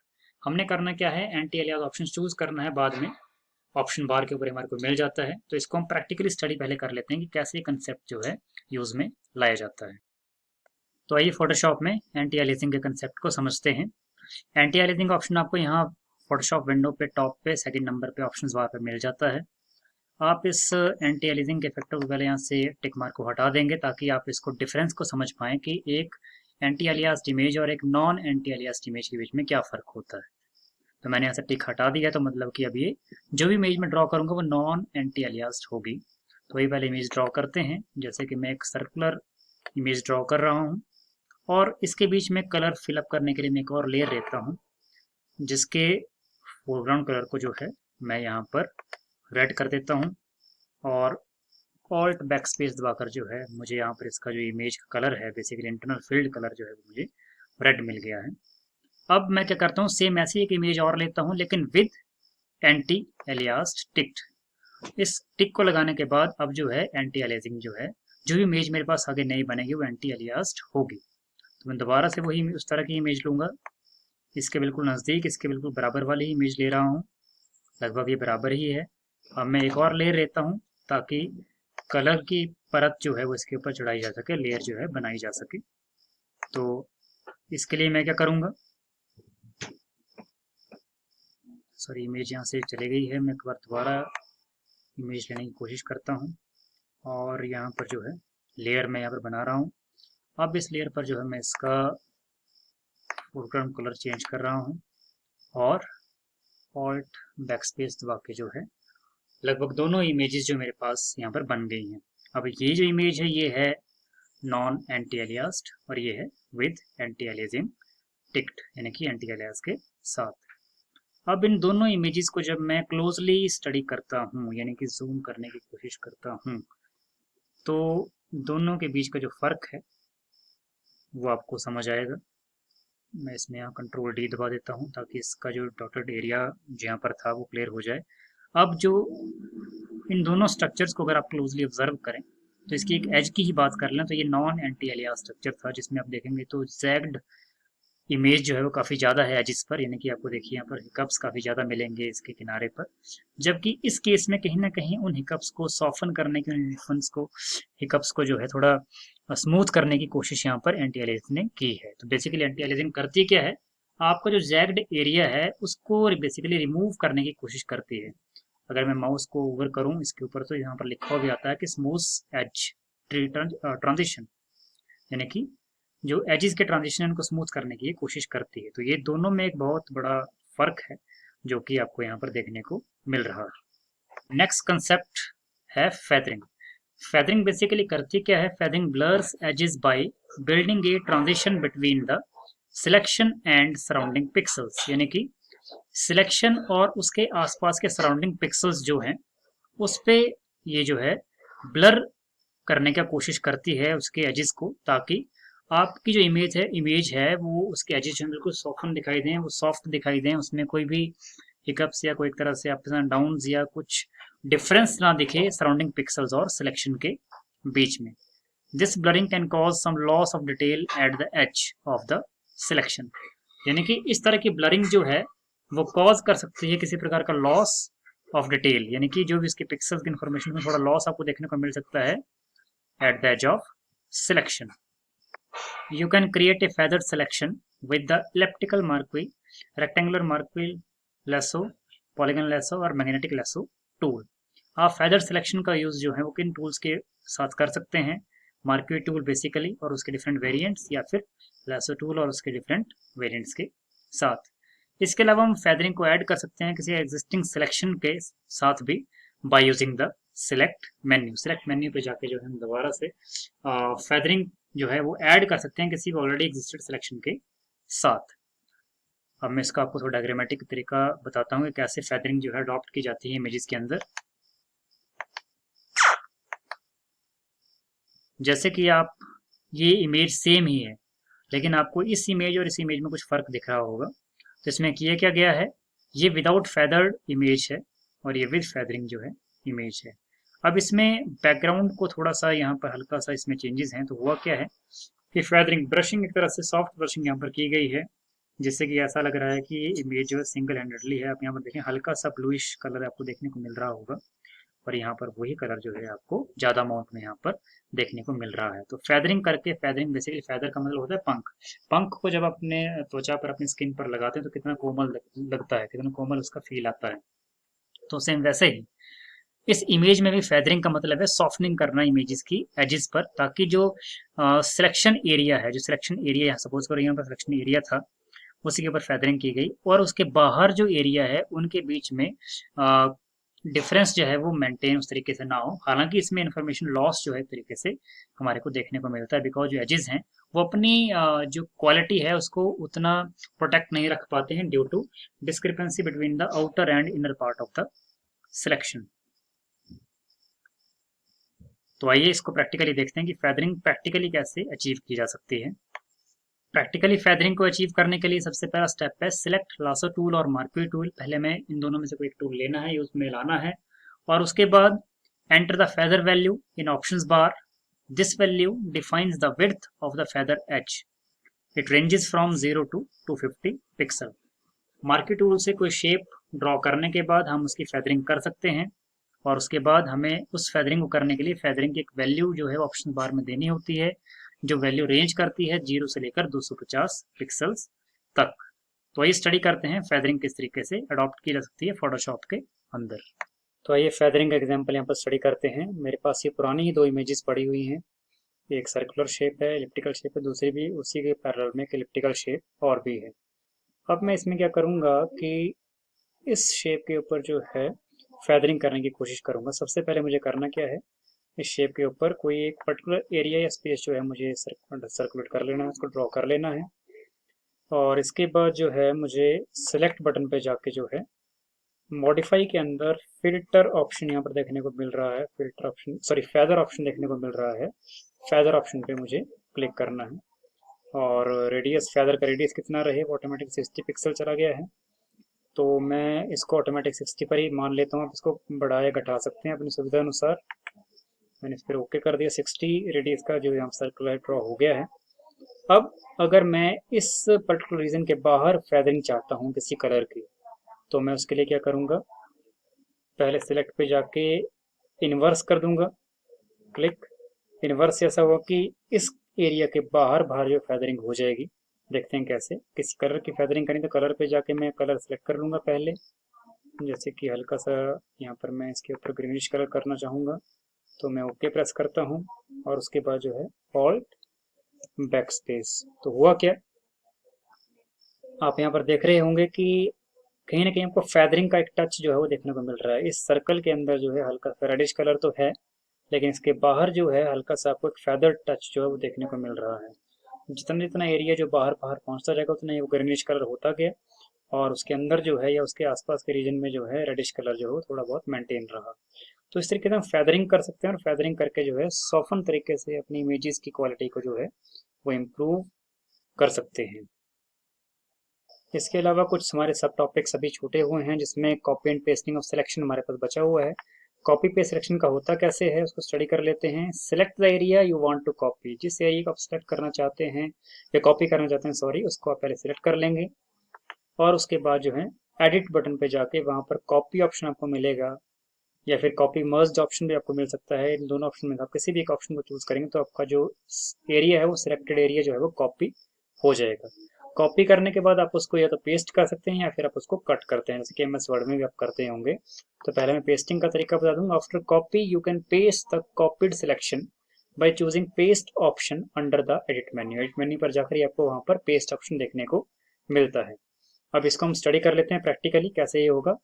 हमने करना क्या है, एंटी अलियास ऑप्शन चूज करना है, बाद में ऑप्शन बार के ऊपर हमारे को मिल जाता है। तो इसको हम प्रैक्टिकली स्टडी पहले कर लेते हैं कि कैसे कंसेप्ट जो है यूज में लाया जाता है। तो आइए फोटोशॉप में एंटी अलियासिंग के कंसेप्ट को समझते हैं। एंटी अलियासिंग का ऑप्शन आपको यहाँ फोटोशॉप विंडो पे टॉप पे सेकंड नंबर पे ऑप्शंस बार पे मिल जाता है। आप इस एंटी अलियासिंग के फैक्टर को पहले यहाँ से टिक मार्क को हटा देंगे ताकि आप इसको डिफरेंस को समझ पाएं कि एक एंटी अलियास्ड इमेज और एक नॉन एंटी अलियास्ड इमेज के बीच में क्या फ़र्क होता है। तो मैंने यहाँ से टिक हटा दिया, तो मतलब कि अब ये जो भी इमेज में ड्रॉ करूँगा वो नॉन एंटी अलियास्ड होगी। तो वही पहले इमेज ड्रॉ करते हैं। जैसे कि मैं एक सर्कुलर इमेज ड्रॉ कर रहा हूँ और इसके बीच में कलर फिलअप करने के लिए मैं एक और लेयर लेता हूँ, जिसके फोरग्राउंड कलर को जो है मैं यहाँ पर रेड कर देता हूँ और ऑल्ट बैक स्पेस दबाकर जो है मुझे यहाँ पर इसका जो इमेज का कलर है, बेसिकली इंटरनल फील्ड कलर जो है वो मुझे रेड मिल गया है। अब मैं क्या करता हूँ, सेम ऐसी एक इमेज और लेता हूँ लेकिन विद एंटी एलियास्ड टिक्ड। इस टिक को लगाने के बाद अब जो है एंटी एलियासिंग जो है, जो भी इमेज मेरे पास आगे नई बनेगी वो एंटी एलियास्ड होगी। तो मैं दोबारा से वही उस तरह की इमेज लूंगा, इसके बिल्कुल नज़दीक, इसके बिल्कुल बराबर वाली इमेज ले रहा हूँ, लगभग ये बराबर ही है। अब मैं एक और लेयर लेता हूँ ताकि कलर की परत जो है वो इसके ऊपर चढ़ाई जा सके, लेयर जो है बनाई जा सके। तो इसके लिए मैं क्या करूँगा, सॉरी इमेज यहाँ से चली गई है, मैं एक बार दोबारा इमेज लेने की कोशिश करता हूँ और यहाँ पर जो है लेयर मैं यहाँ पर बना रहा हूँ। अब इस लेयर पर जो है मैं इसका फोरग्राउंड कलर चेंज कर रहा हूँ और ऑल्ट बैक स्पेस दबा के जो है लगभग दोनों इमेजेस जो मेरे पास यहाँ पर बन गई हैं। अब ये जो इमेज है ये है नॉन एंटी एलियास्ड और ये है विद एंटी एलियासिंग टिक्ड, यानी कि एंटी एलियास के साथ। अब इन दोनों इमेजेस को जब मैं क्लोजली स्टडी करता हूँ, यानी कि जूम करने की कोशिश करता हूँ, तो दोनों के बीच का जो फर्क है वो आपको समझ आएगा। मैं इसमें यहाँ कंट्रोल डी दबा देता हूँ ताकि इसका जो डॉटेड एरिया जहाँ पर था वो क्लियर हो जाए। अब जो इन दोनों स्ट्रक्चर्स को अगर आप क्लोजली ऑब्जर्व करें तो इसकी एक एज की ही बात कर लें तो ये नॉन एंटी एलियास स्ट्रक्चर था, जिसमें आप देखेंगे तो जैग्ड इमेज जो है वो काफ़ी ज़्यादा है एजिस पर, यानी कि आपको देखिए यहाँ पर हिकअप्स काफ़ी ज़्यादा मिलेंगे इसके किनारे पर। जबकि इस केस में कहीं ना कहीं उन हिकअप्स को सॉफन करने की, उन हिकअप्स को जो है थोड़ा स्मूथ करने की कोशिश यहाँ पर एंटी एलियासिंग ने की है। तो बेसिकली एंटी एलियासिंग करती क्या है, आपका जो जैग्ड एरिया है उसको बेसिकली रिमूव करने की कोशिश करती है। अगर मैं माउस को ओवर करूं इसके ऊपर तो यहाँ पर लिखा हुआ भी आता है कि स्मूथ एज, ट्रांजिशन, यानी कि जो एजेस के ट्रांजिशन उनको स्मूथ करने की कोशिश करती है। तो ये दोनों में एक बहुत बड़ा फर्क है जो कि आपको यहाँ पर देखने को मिल रहा है। नेक्स्ट कंसेप्ट है फेदरिंग। फेदरिंग बेसिकली करती क्या है? Feathering blurs edges by building a transition between the selection and surrounding pixels, यानी कि सिलेक्शन और उसके आसपास के सराउंडिंग पिक्सल्स जो हैं उस पे ये जो है ब्लर करने की कोशिश करती है उसके एजेस को, ताकि आपकी जो इमेज है वो उसके एजेस जो बिल्कुल सॉफ्ट दिखाई दें, वो सॉफ्ट दिखाई दें, उसमें कोई भी हिकअप्स या कोई एक तरह से आपके साथ डाउन्स या कुछ डिफरेंस ना दिखे सराउंडिंग पिक्सल्स और सिलेक्शन के बीच में। This blurring can cause some loss of detail at the edge of the selection, यानी कि इस तरह की ब्लरिंग जो है वो कॉज कर सकती है किसी प्रकार का लॉस ऑफ डिटेल, यानी कि जो भी इसके पिक्सल्स की इंफॉर्मेशन में थोड़ा लॉस आपको देखने को मिल सकता है at the edge of selection. You can create a feathered selection with the elliptical marquee, rectangular marquee lasso, polygon lasso और magnetic lasso tool। आप feathered selection का यूज जो है वो किन टूल्स के साथ कर सकते हैं? मार्क्वी टूल बेसिकली और उसके डिफरेंट वेरिएंट्स, या फिर lasso टूल और उसके डिफरेंट वेरिएंट्स के साथ। इसके अलावा हम फेदरिंग को ऐड कर सकते हैं किसी एग्जिस्टिंग सिलेक्शन के साथ भी by using the select menu. Select menu पे जाके जो है हम दोबारा से फेदरिंग जो है वो ऐड कर सकते हैं किसी ऑलरेडी एग्जिस्टेड सिलेक्शन के साथ। अब मैं इसका आपको थोड़ा डायग्रामेटिक तरीका बताता हूँ कि कैसे फेदरिंग जो है अडॉप्ट की जाती है इमेजेस के अंदर। जैसे कि आप ये इमेज सेम ही है, लेकिन आपको इस इमेज और इस इमेज में कुछ फर्क दिख रहा होगा। तो इसमें किया क्या गया है, ये विदाउट फेदर्ड इमेज है और ये विद फेदरिंग जो है इमेज है। अब इसमें बैकग्राउंड को थोड़ा सा यहाँ पर हल्का सा इसमें चेंजेस हैं। तो हुआ क्या है कि फेदरिंग ब्रशिंग एक तरह से सॉफ्ट ब्रशिंग यहाँ पर की गई है, जिससे कि ऐसा लग रहा है कि ये इमेज जो है सिंगल हैंडेडली है। आप यहाँ पर देखें हल्का सा ब्लूइश कलर आपको देखने को मिल रहा होगा, और यहाँ पर वही कलर जो है आपको ज्यादा अमाउंट में यहाँ पर देखने को मिल रहा है। तो फेदरिंग करके, फेदरिंग बेसिकली फेदर का मतलब होता है पंख। पंख को जब अपने त्वचा पर अपनी स्किन पर लगाते हैं तो कितना कोमल लगता है, कितना कोमल उसका फील आता है। तो सेम वैसे ही इस इमेज में भी फेदरिंग का मतलब है सॉफ्टनिंग करना इमेजेस की एजेस पर, ताकि जो सिलेक्शन एरिया है, जो सिलेक्शन एरिया सपोज करो यहाँ पर सिलेक्शन एरिया था, उसी के ऊपर फेदरिंग की गई, और उसके बाहर जो एरिया है उनके बीच में डिफरेंस जो है वो मेंटेन उस तरीके से ना हो। हालांकि इसमें इंफॉर्मेशन लॉस जो है एक तरीके से हमारे को देखने को मिलता है, बिकॉज जो एजेस हैं वो अपनी जो क्वालिटी है उसको उतना प्रोटेक्ट नहीं रख पाते हैं due to discrepancy between the outer and inner part of the selection. तो आइए इसको प्रैक्टिकली देखते हैं कि फेदरिंग प्रैक्टिकली कैसे अचीव की जा सकती है। प्रैक्टिकली फेदरिंग को अचीव करने के लिए सबसे पहला स्टेप है सिलेक्ट लासो टूल और मार्क्वी टूल। पहले मैं इन दोनों में से कोई एक टूल लेना है, यूज में लाना है, और उसके बाद enter the feather value in options bar. This value defines the width of the feather edge. It ranges from 0 to 250 pixel. Marquee tool से कोई शेप ड्रॉ करने के बाद हम उसकी फेदरिंग कर सकते हैं, और उसके बाद हमें उस फेदरिंग को करने के लिए फेदरिंग की एक वैल्यू जो है ऑप्शन बार में देनी होती है, जो वैल्यू रेंज करती है 0 से लेकर 250 पिक्सल्स तक। तो आइए स्टडी करते हैं फेदरिंग किस तरीके से अडॉप्ट की जा सकती है फोटोशॉप के अंदर। तो आइए फेदरिंग का एग्जांपल यहाँ पर स्टडी करते हैं। मेरे पास ये पुरानी ही दो इमेजेस पड़ी हुई हैं, एक सर्कुलर शेप है, इलिप्टिकल शेप है, दूसरी भी उसी के पैरेलल में एक इलिप्टिकल शेप और भी है। अब मैं इसमें क्या करूँगा कि इस शेप के ऊपर जो है फेदरिंग करने की कोशिश करूंगा। सबसे पहले मुझे करना क्या है, इस शेप के ऊपर कोई एक पर्टिकुलर एरिया या स्पेस जो है मुझे सर्कुलेट कर लेना है, उसको ड्रॉ कर लेना है, और इसके बाद जो है मुझे सिलेक्ट बटन पे जाके जो है मॉडिफाई के अंदर फिल्टर ऑप्शन यहाँ पर देखने को मिल रहा है, filter option sorry feather option देखने को मिल रहा है। फेदर ऑप्शन पे मुझे क्लिक करना है, और रेडियस, फेदर का रेडियस कितना रहे वो ऑटोमेटिक 60 पिक्सल चला गया है। तो मैं इसको ऑटोमेटिक 60 पर ही मान लेता हूँ। आप इसको बढ़ाया घटा सकते हैं अपनी सुविधा अनुसार। मैंने इस पर ओके कर दिया। 60 रेडियस का जो यहाँ सर्कुलर ड्रॉ हो गया है। अब अगर मैं इस पर्टिकुलर रीजन के बाहर फेदरिंग चाहता हूँ किसी कलर की, तो मैं उसके लिए क्या करूँगा, पहले सिलेक्ट पे जाके इन्वर्स कर दूंगा, क्लिक। इन्वर्स ऐसा हुआ कि इस एरिया के बाहर बाहर जो फेदरिंग हो जाएगी। देखते हैं कैसे। किसी कलर की फेदरिंग करनी तो कलर पे जाके मैं कलर सेलेक्ट कर लूँगा पहले, जैसे कि हल्का सा यहाँ पर मैं इसके ऊपर ग्रीनिश कलर करना चाहूँगा, तो मैं ओके प्रेस करता हूँ और उसके बाद जो है ऑल्ट बैक स्पेस। तो हुआ क्या, आप यहाँ पर देख रहे होंगे कि कहीं ना कहीं आपको फैदरिंग का एक टच जो है वो देखने को मिल रहा है। इस सर्कल के अंदर जो है हल्का सा रेडिश कलर तो है, लेकिन इसके बाहर जो है हल्का सा आपको एक फैदर टच जो है वो देखने को मिल रहा है। जितना जितना एरिया जो बाहर बाहर पहुंचता जाएगा उतना ही वो ग्रीनिश कलर होता गया, और उसके अंदर जो है या उसके आसपास के रीजन में जो है रेडिश कलर जो है वो थोड़ा बहुत मेंटेन रहा। तो इस तरीके से हम फेदरिंग कर सकते हैं, और फेदरिंग करके जो है सॉफ्टन तरीके से अपनी इमेजेस की क्वालिटी को जो है वो इम्प्रूव कर सकते हैं। इसके अलावा कुछ हमारे सब टॉपिक्स अभी छूटे हुए हैं, जिसमें copy and pasting of selection हमारे पास बचा हुआ है। कॉपी पेस्ट सिलेक्शन का होता कैसे है उसको स्टडी कर लेते हैं। Select the area you want to copy, जिस एरिया को आप सिलेक्ट करना चाहते हैं या कॉपी करना चाहते हैं सॉरी, उसको आप पहले सिलेक्ट कर लेंगे, और उसके बाद जो है एडिट बटन पे जाके वहां पर कॉपी ऑप्शन आपको मिलेगा, या फिर कॉपी मर्ज ऑप्शन भी आपको मिल सकता है। इन दोनों ऑप्शन में आप किसी भी एक ऑप्शन को चूज करेंगे तो आपका जो एरिया है वो सिलेक्टेड एरिया जो है वो कॉपी हो जाएगा। कॉपी करने के बाद आप उसको या तो पेस्ट कर सकते हैं या फिर आप उसको कट करते हैं, जैसे कि एमएस वर्ड में भी आप करते होंगे। तो पहले मैं पेस्टिंग का तरीका बता दूंगा। After copy you can paste the copied selection by choosing paste option under the edit menu. Edit menu पर जाकर ही आपको वहां पर पेस्ट ऑप्शन देखने को मिलता है। अब इसको हम स्टडी कर लेते हैं प्रैक्टिकली कैसे ये होगा।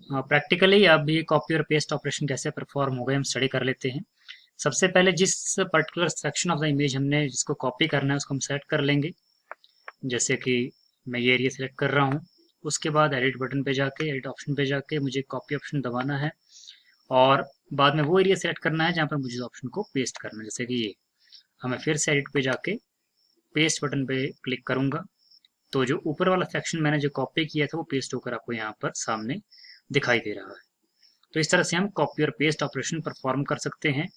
प्रैक्टिकली अब ये कॉपी और पेस्ट ऑपरेशन कैसे परफॉर्म होगा हम स्टडी कर लेते हैं। सबसे पहले जिस particular section of the image हमने जिसको कॉपी करना है उसको हम सेलेक्ट कर लेंगे, जैसे कि मैं ये एरिया सेलेक्ट कर रहा हूँ। उसके बाद एडिट बटन पे जाके एडिट ऑप्शन पे जाके मुझे कॉपी ऑप्शन दबाना है, और बाद में वो एरिया सेलेक्ट करना है जहाँ पर मुझे ऑप्शन को पेस्ट करना है, जैसे कि ये। हमें फिर से एडिट पे जाके पेस्ट बटन पे क्लिक करूंगा, तो जो ऊपर वाला सेक्शन मैंने जो कॉपी किया था वो पेस्ट होकर आपको यहाँ पर सामने दिखाई दे रहा है। तो इस तरह से हम कॉपी और पेस्ट ऑपरेशन परफॉर्म कर सकते हैं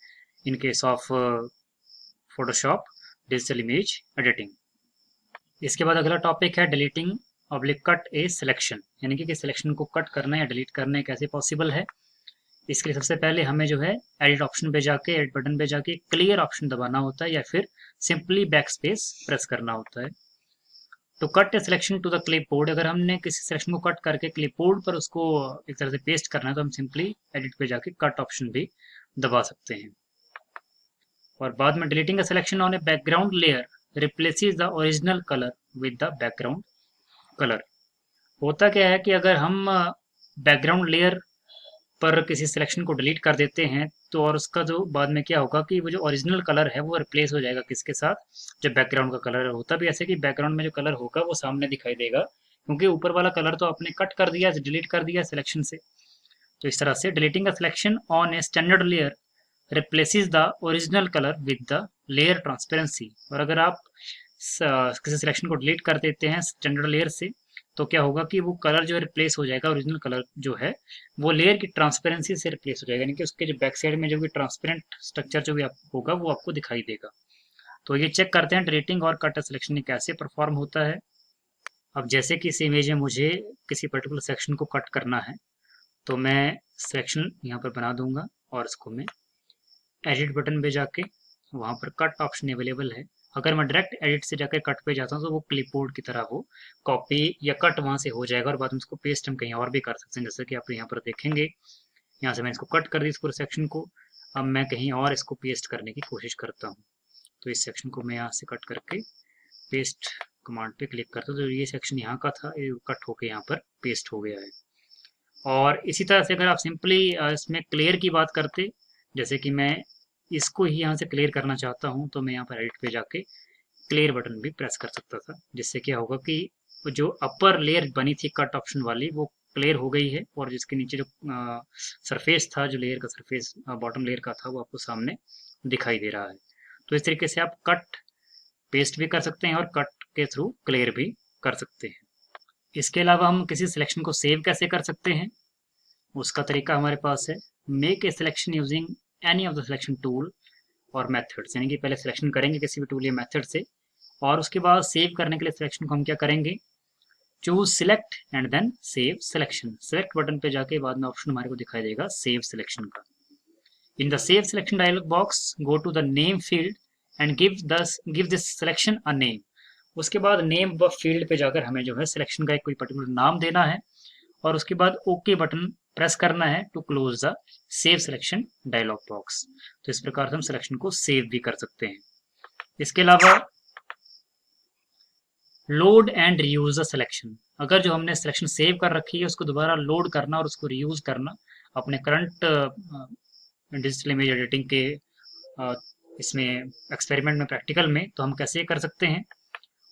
in case of Photoshop digital image editing. इसके बाद अगला टॉपिक है deleting oblique cut a selection, यानी कि सिलेक्शन को कट करना या डिलीट करना कैसे पॉसिबल है। इसके लिए सबसे पहले हमें जो है एडिट ऑप्शन पे जाके एडिट बटन पे जाके क्लियर ऑप्शन दबाना होता है, या फिर सिंपली बैक स्पेस प्रेस करना होता है। To cut a selection to the clipboard, अगर हमने किसी सिलेक्शन को कट करके क्लिपबोर्ड पर उसको एक तरह से पेस्ट करना है तो हम सिंपली एडिट पे जाके कट ऑप्शन भी दबा सकते हैं। और बाद में deleting a selection on a background layer replaces the original colour with the background colour. होता क्या है कि अगर हम बैकग्राउंड लेयर पर किसी सिलेक्शन को डिलीट कर देते हैं तो और उसका जो बाद में क्या होगा कि वो जो ओरिजिनल कलर है वो रिप्लेस हो जाएगा किसके साथ, जो बैकग्राउंड का कलर है। होता भी ऐसे कि बैकग्राउंड में जो कलर होगा वो सामने दिखाई देगा, क्योंकि ऊपर वाला कलर तो आपने कट कर दिया, डिलीट कर दिया सिलेक्शन से। तो इस तरह से डिलीटिंग का selection on a standard layer replaces the original colour with the layer transparency. और अगर आप किसी सिलेक्शन को डिलीट कर देते हैं स्टैंडर्ड लेयर से तो क्या होगा कि वो कलर जो है रिप्लेस हो जाएगा, ओरिजिनल कलर जो है वो लेयर की ट्रांसपेरेंसी से रिप्लेस हो जाएगा, यानी कि उसके जो बैक साइड में जो भी ट्रांसपेरेंट स्ट्रक्चर जो भी होगा वो आपको दिखाई देगा। तो ये चेक करते हैं डिलीटिंग और कट सिलेक्शन कैसे परफॉर्म होता है। अब जैसे कि इस इमेज में मुझे किसी पर्टिकुलर सेक्शन को कट करना है तो मैं सिलेक्शन यहाँ पर बना दूंगा, और इसको मैं एडिट बटन पे जाके वहाँ पर कट ऑप्शन अवेलेबल है। अगर मैं डायरेक्ट एडिट से जाकर कट पे जाता हूँ तो वो क्लिपबोर्ड की तरह वो कॉपी या कट वहाँ से हो जाएगा, और बाद में उसको पेस्ट हम कहीं और भी कर सकते हैं, जैसे कि आप यहाँ पर देखेंगे। यहाँ से मैंने इसको कट कर दी इस पूरे सेक्शन को, अब मैं कहीं और इसको पेस्ट करने की कोशिश करता हूँ। तो इस सेक्शन को मैं यहाँ से कट करके पेस्ट कमांड पे क्लिक करता हूँ, तो ये सेक्शन यहाँ का था ये कट होके यहाँ पर पेस्ट हो गया है। और इसी तरह से अगर आप सिंपली इसमें क्लियर की बात करते, जैसे कि मैं इसको ही यहाँ से क्लियर करना चाहता हूँ तो मैं यहाँ पर एडिट पे जाके क्लियर बटन भी प्रेस कर सकता था, जिससे क्या होगा कि जो अपर लेयर बनी थी कट ऑप्शन वाली वो क्लियर हो गई है, और जिसके नीचे जो सरफेस था, जो लेयर का सरफेस बॉटम लेयर का था, वो आपको सामने दिखाई दे रहा है। तो इस तरीके से आप कट पेस्ट भी कर सकते हैं और कट के थ्रू क्लियर भी कर सकते हैं। इसके अलावा हम किसी सिलेक्शन को सेव कैसे कर सकते हैं उसका तरीका हमारे पास है। Make a selection using any of the selection tool और मेथड्स, यानी कि पहले सिलेक्शन करेंगे किसी भी टूल या मेथड से, और उसके बाद सेव करने के लिए सिलेक्शन को हम क्या करेंगे, choose select and then save selection. Select button पे जाके बाद में ऑप्शन हमारे को दिखाई देगा सेव सिलेक्शन का। In the save selection dialog box go to the name field and give this selection a name. उसके बाद नेम व फील्ड पे जाकर हमें जो है सिलेक्शन का एक कोई पर्टिकुलर नाम देना है, और उसके बाद ओके बटन प्रेस करना है to close the save selection dialog box. तो इस प्रकार से हम सिलेक्शन को सेव भी कर सकते हैं। इसके अलावा load and reuse the selection, अगर जो हमने सिलेक्शन सेव कर रखी है उसको दोबारा लोड करना और उसको रीयूज करना अपने करंट डिजिटल इमेज एडिटिंग के इसमें एक्सपेरिमेंट में, प्रैक्टिकल में, तो हम कैसे कर सकते हैं।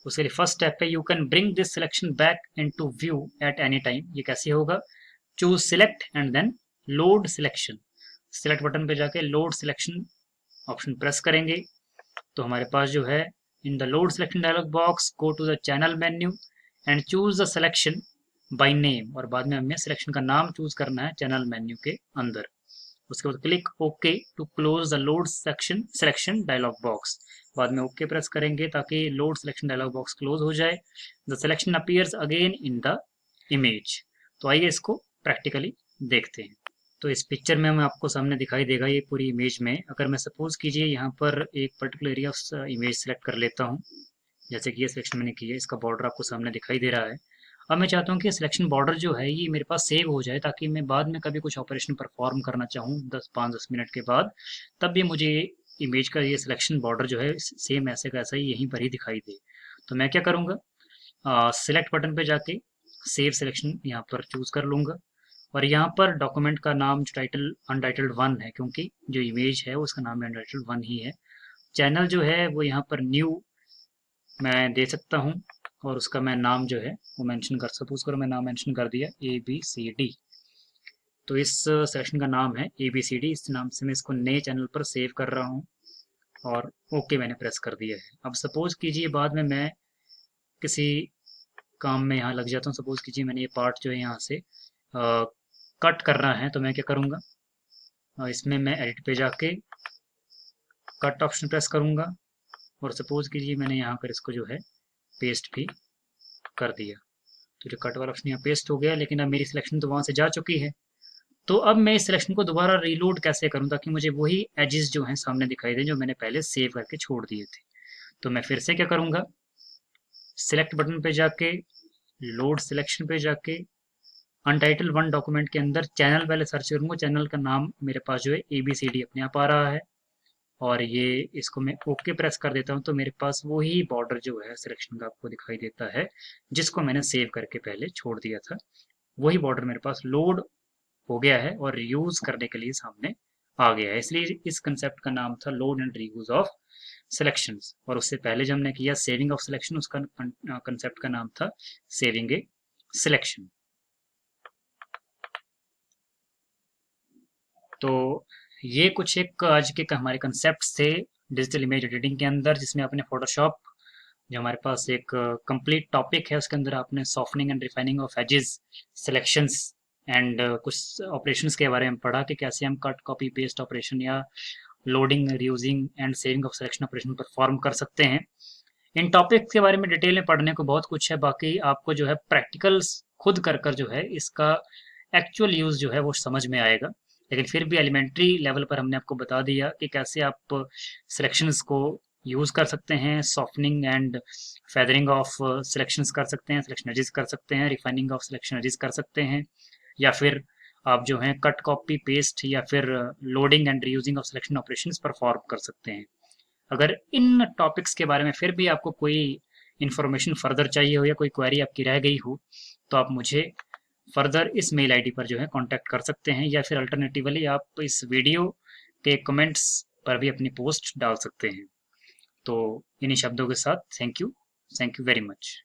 उसके लिए फर्स्ट स्टेप है, you can bring this selection back into view at any time. ये कैसे होगा, choose select and then load selection. Select button पे जाके लोड सिलेक्शन ऑप्शन प्रेस करेंगे तो हमारे पास जो है in the load selection dialog box go to the channel menu and choose the selection by name, और बाद में हमें सिलेक्शन का नाम चूज करना है चैनल मेन्यू के अंदर। उसके बाद click okay to close the load section selection dialog box, बाद में ओके प्रेस करेंगे ताकि load selection dialog box close हो जाए। The selection appears again in the image. तो आइए इसको प्रैक्टिकली देखते हैं। तो इस पिक्चर में हमें आपको सामने दिखाई देगा ये पूरी इमेज में। अगर मैं सपोज कीजिए यहाँ पर एक particular area of image select कर लेता हूँ, जैसे कि ये सिलेक्शन मैंने की है, इसका बॉर्डर आपको सामने दिखाई दे रहा है। अब मैं चाहता हूँ कि सिलेक्शन बॉर्डर जो है ये मेरे पास सेव हो जाए ताकि मैं बाद में कभी कुछ ऑपरेशन परफॉर्म करना चाहूँ 5-10 मिनट के बाद, तब भी मुझे इमेज का ये सिलेक्शन बॉर्डर जो है सेम ऐसे का ऐसा ही यहीं पर ही दिखाई दे। तो मैं क्या करूँगा, सिलेक्ट बटन पे जाके सेव सिलेक्शन यहाँ पर चूज कर लूँगा और यहाँ पर डॉक्यूमेंट का नाम जो टाइटल अनटाइटल्ड 1 है, क्योंकि जो इमेज है उसका नाम अनटाइटल्ड 1 ही है। चैनल जो है वो यहाँ पर न्यू मैं दे सकता हूँ और उसका मैं नाम जो है वो मेंशन कर, सपोज करो मैं नाम मेंशन कर दिया ABCD। तो इस सेक्शन का नाम है ABCD, इस नाम से मैं इसको नए चैनल पर सेव कर रहा हूँ और ओके मैंने प्रेस कर दिया है। अब सपोज कीजिए बाद में मैं किसी काम में यहाँ लग जाता हूँ, सपोज कीजिए मैंने ये पार्ट जो है यहाँ से कट करना है, तो मैं क्या करूँगा, इसमें मैं एडिट पे जाके कट ऑप्शन प्रेस करूँगा और सपोज कीजिए मैंने यहाँ पर इसको जो है पेस्ट भी कर दिया। तो जो कट वाला ऑप्शन यहाँ पेस्ट हो गया, लेकिन अब मेरी सिलेक्शन तो वहाँ से जा चुकी है। तो अब मैं इस सिलेक्शन को दोबारा रीलोड कैसे करूँ ताकि मुझे वही एजेस जो हैं सामने दिखाई दें जो मैंने पहले सेव करके छोड़ दिए थे। तो मैं फिर से क्या करूँगा, सिलेक्ट बटन पे जाके लोड सिलेक्शन पे जाके अनटाइटल 1 डॉक्यूमेंट के अंदर चैनल पहले सर्च करूँगा। चैनल का नाम मेरे पास जो है ABCD अपने आप आ रहा है और ये इसको मैं ओके प्रेस कर देता हूँ तो मेरे पास वही बॉर्डर जो है सिलेक्शन का आपको दिखाई देता है जिसको मैंने सेव करके पहले छोड़ दिया था। वही बॉर्डर मेरे पास लोड हो गया है और रीयूज करने के लिए सामने आ गया है। इसलिए इस कंसेप्ट का नाम था load and reuse of selections, और उससे पहले जब हमने किया सेविंग ऑफ सिलेक्शन उसका कंसेप्ट का नाम था सेविंग ए सिलेक्शन। तो ये कुछ एक आज के हमारे कंसेप्ट थे डिजिटल इमेज एडिटिंग के अंदर, जिसमें आपने फोटोशॉप जो हमारे पास एक कंप्लीट टॉपिक है उसके अंदर आपने softening and refining of edges, selections and कुछ ऑपरेशंस के बारे में पढ़ा कि कैसे हम कट कॉपी पेस्ट ऑपरेशन या loading reusing and saving of selection operation perform कर सकते हैं। इन टॉपिक्स के बारे में डिटेल में पढ़ने को बहुत कुछ है, बाकी आपको जो है प्रैक्टिकल्स खुद कर कर जो है इसका एक्चुअल यूज़ जो है वो समझ में आएगा। लेकिन फिर भी एलिमेंट्री लेवल पर हमने आपको बता दिया कि कैसे आप सिलेक्शंस को यूज़ कर सकते हैं, softening and feathering of selections कर सकते हैं, सिलेक्शन एजेस कर सकते हैं, रिफाइनिंग ऑफ सिलेक्शन एजेस कर सकते हैं, या फिर आप जो है कट कॉपी पेस्ट या फिर loading and reusing of selection operations perform कर सकते हैं। अगर इन टॉपिक्स के बारे में फिर भी आपको कोई इन्फॉर्मेशन फर्दर चाहिए हो या कोई क्वेरी आपकी रह गई हो तो आप मुझे फर्दर इस मेल आईडी पर जो है कांटेक्ट कर सकते हैं, या फिर अल्टरनेटिवली आप इस वीडियो के कमेंट्स पर भी अपनी पोस्ट डाल सकते हैं। तो इन्हीं शब्दों के साथ थैंक यू वेरी मच।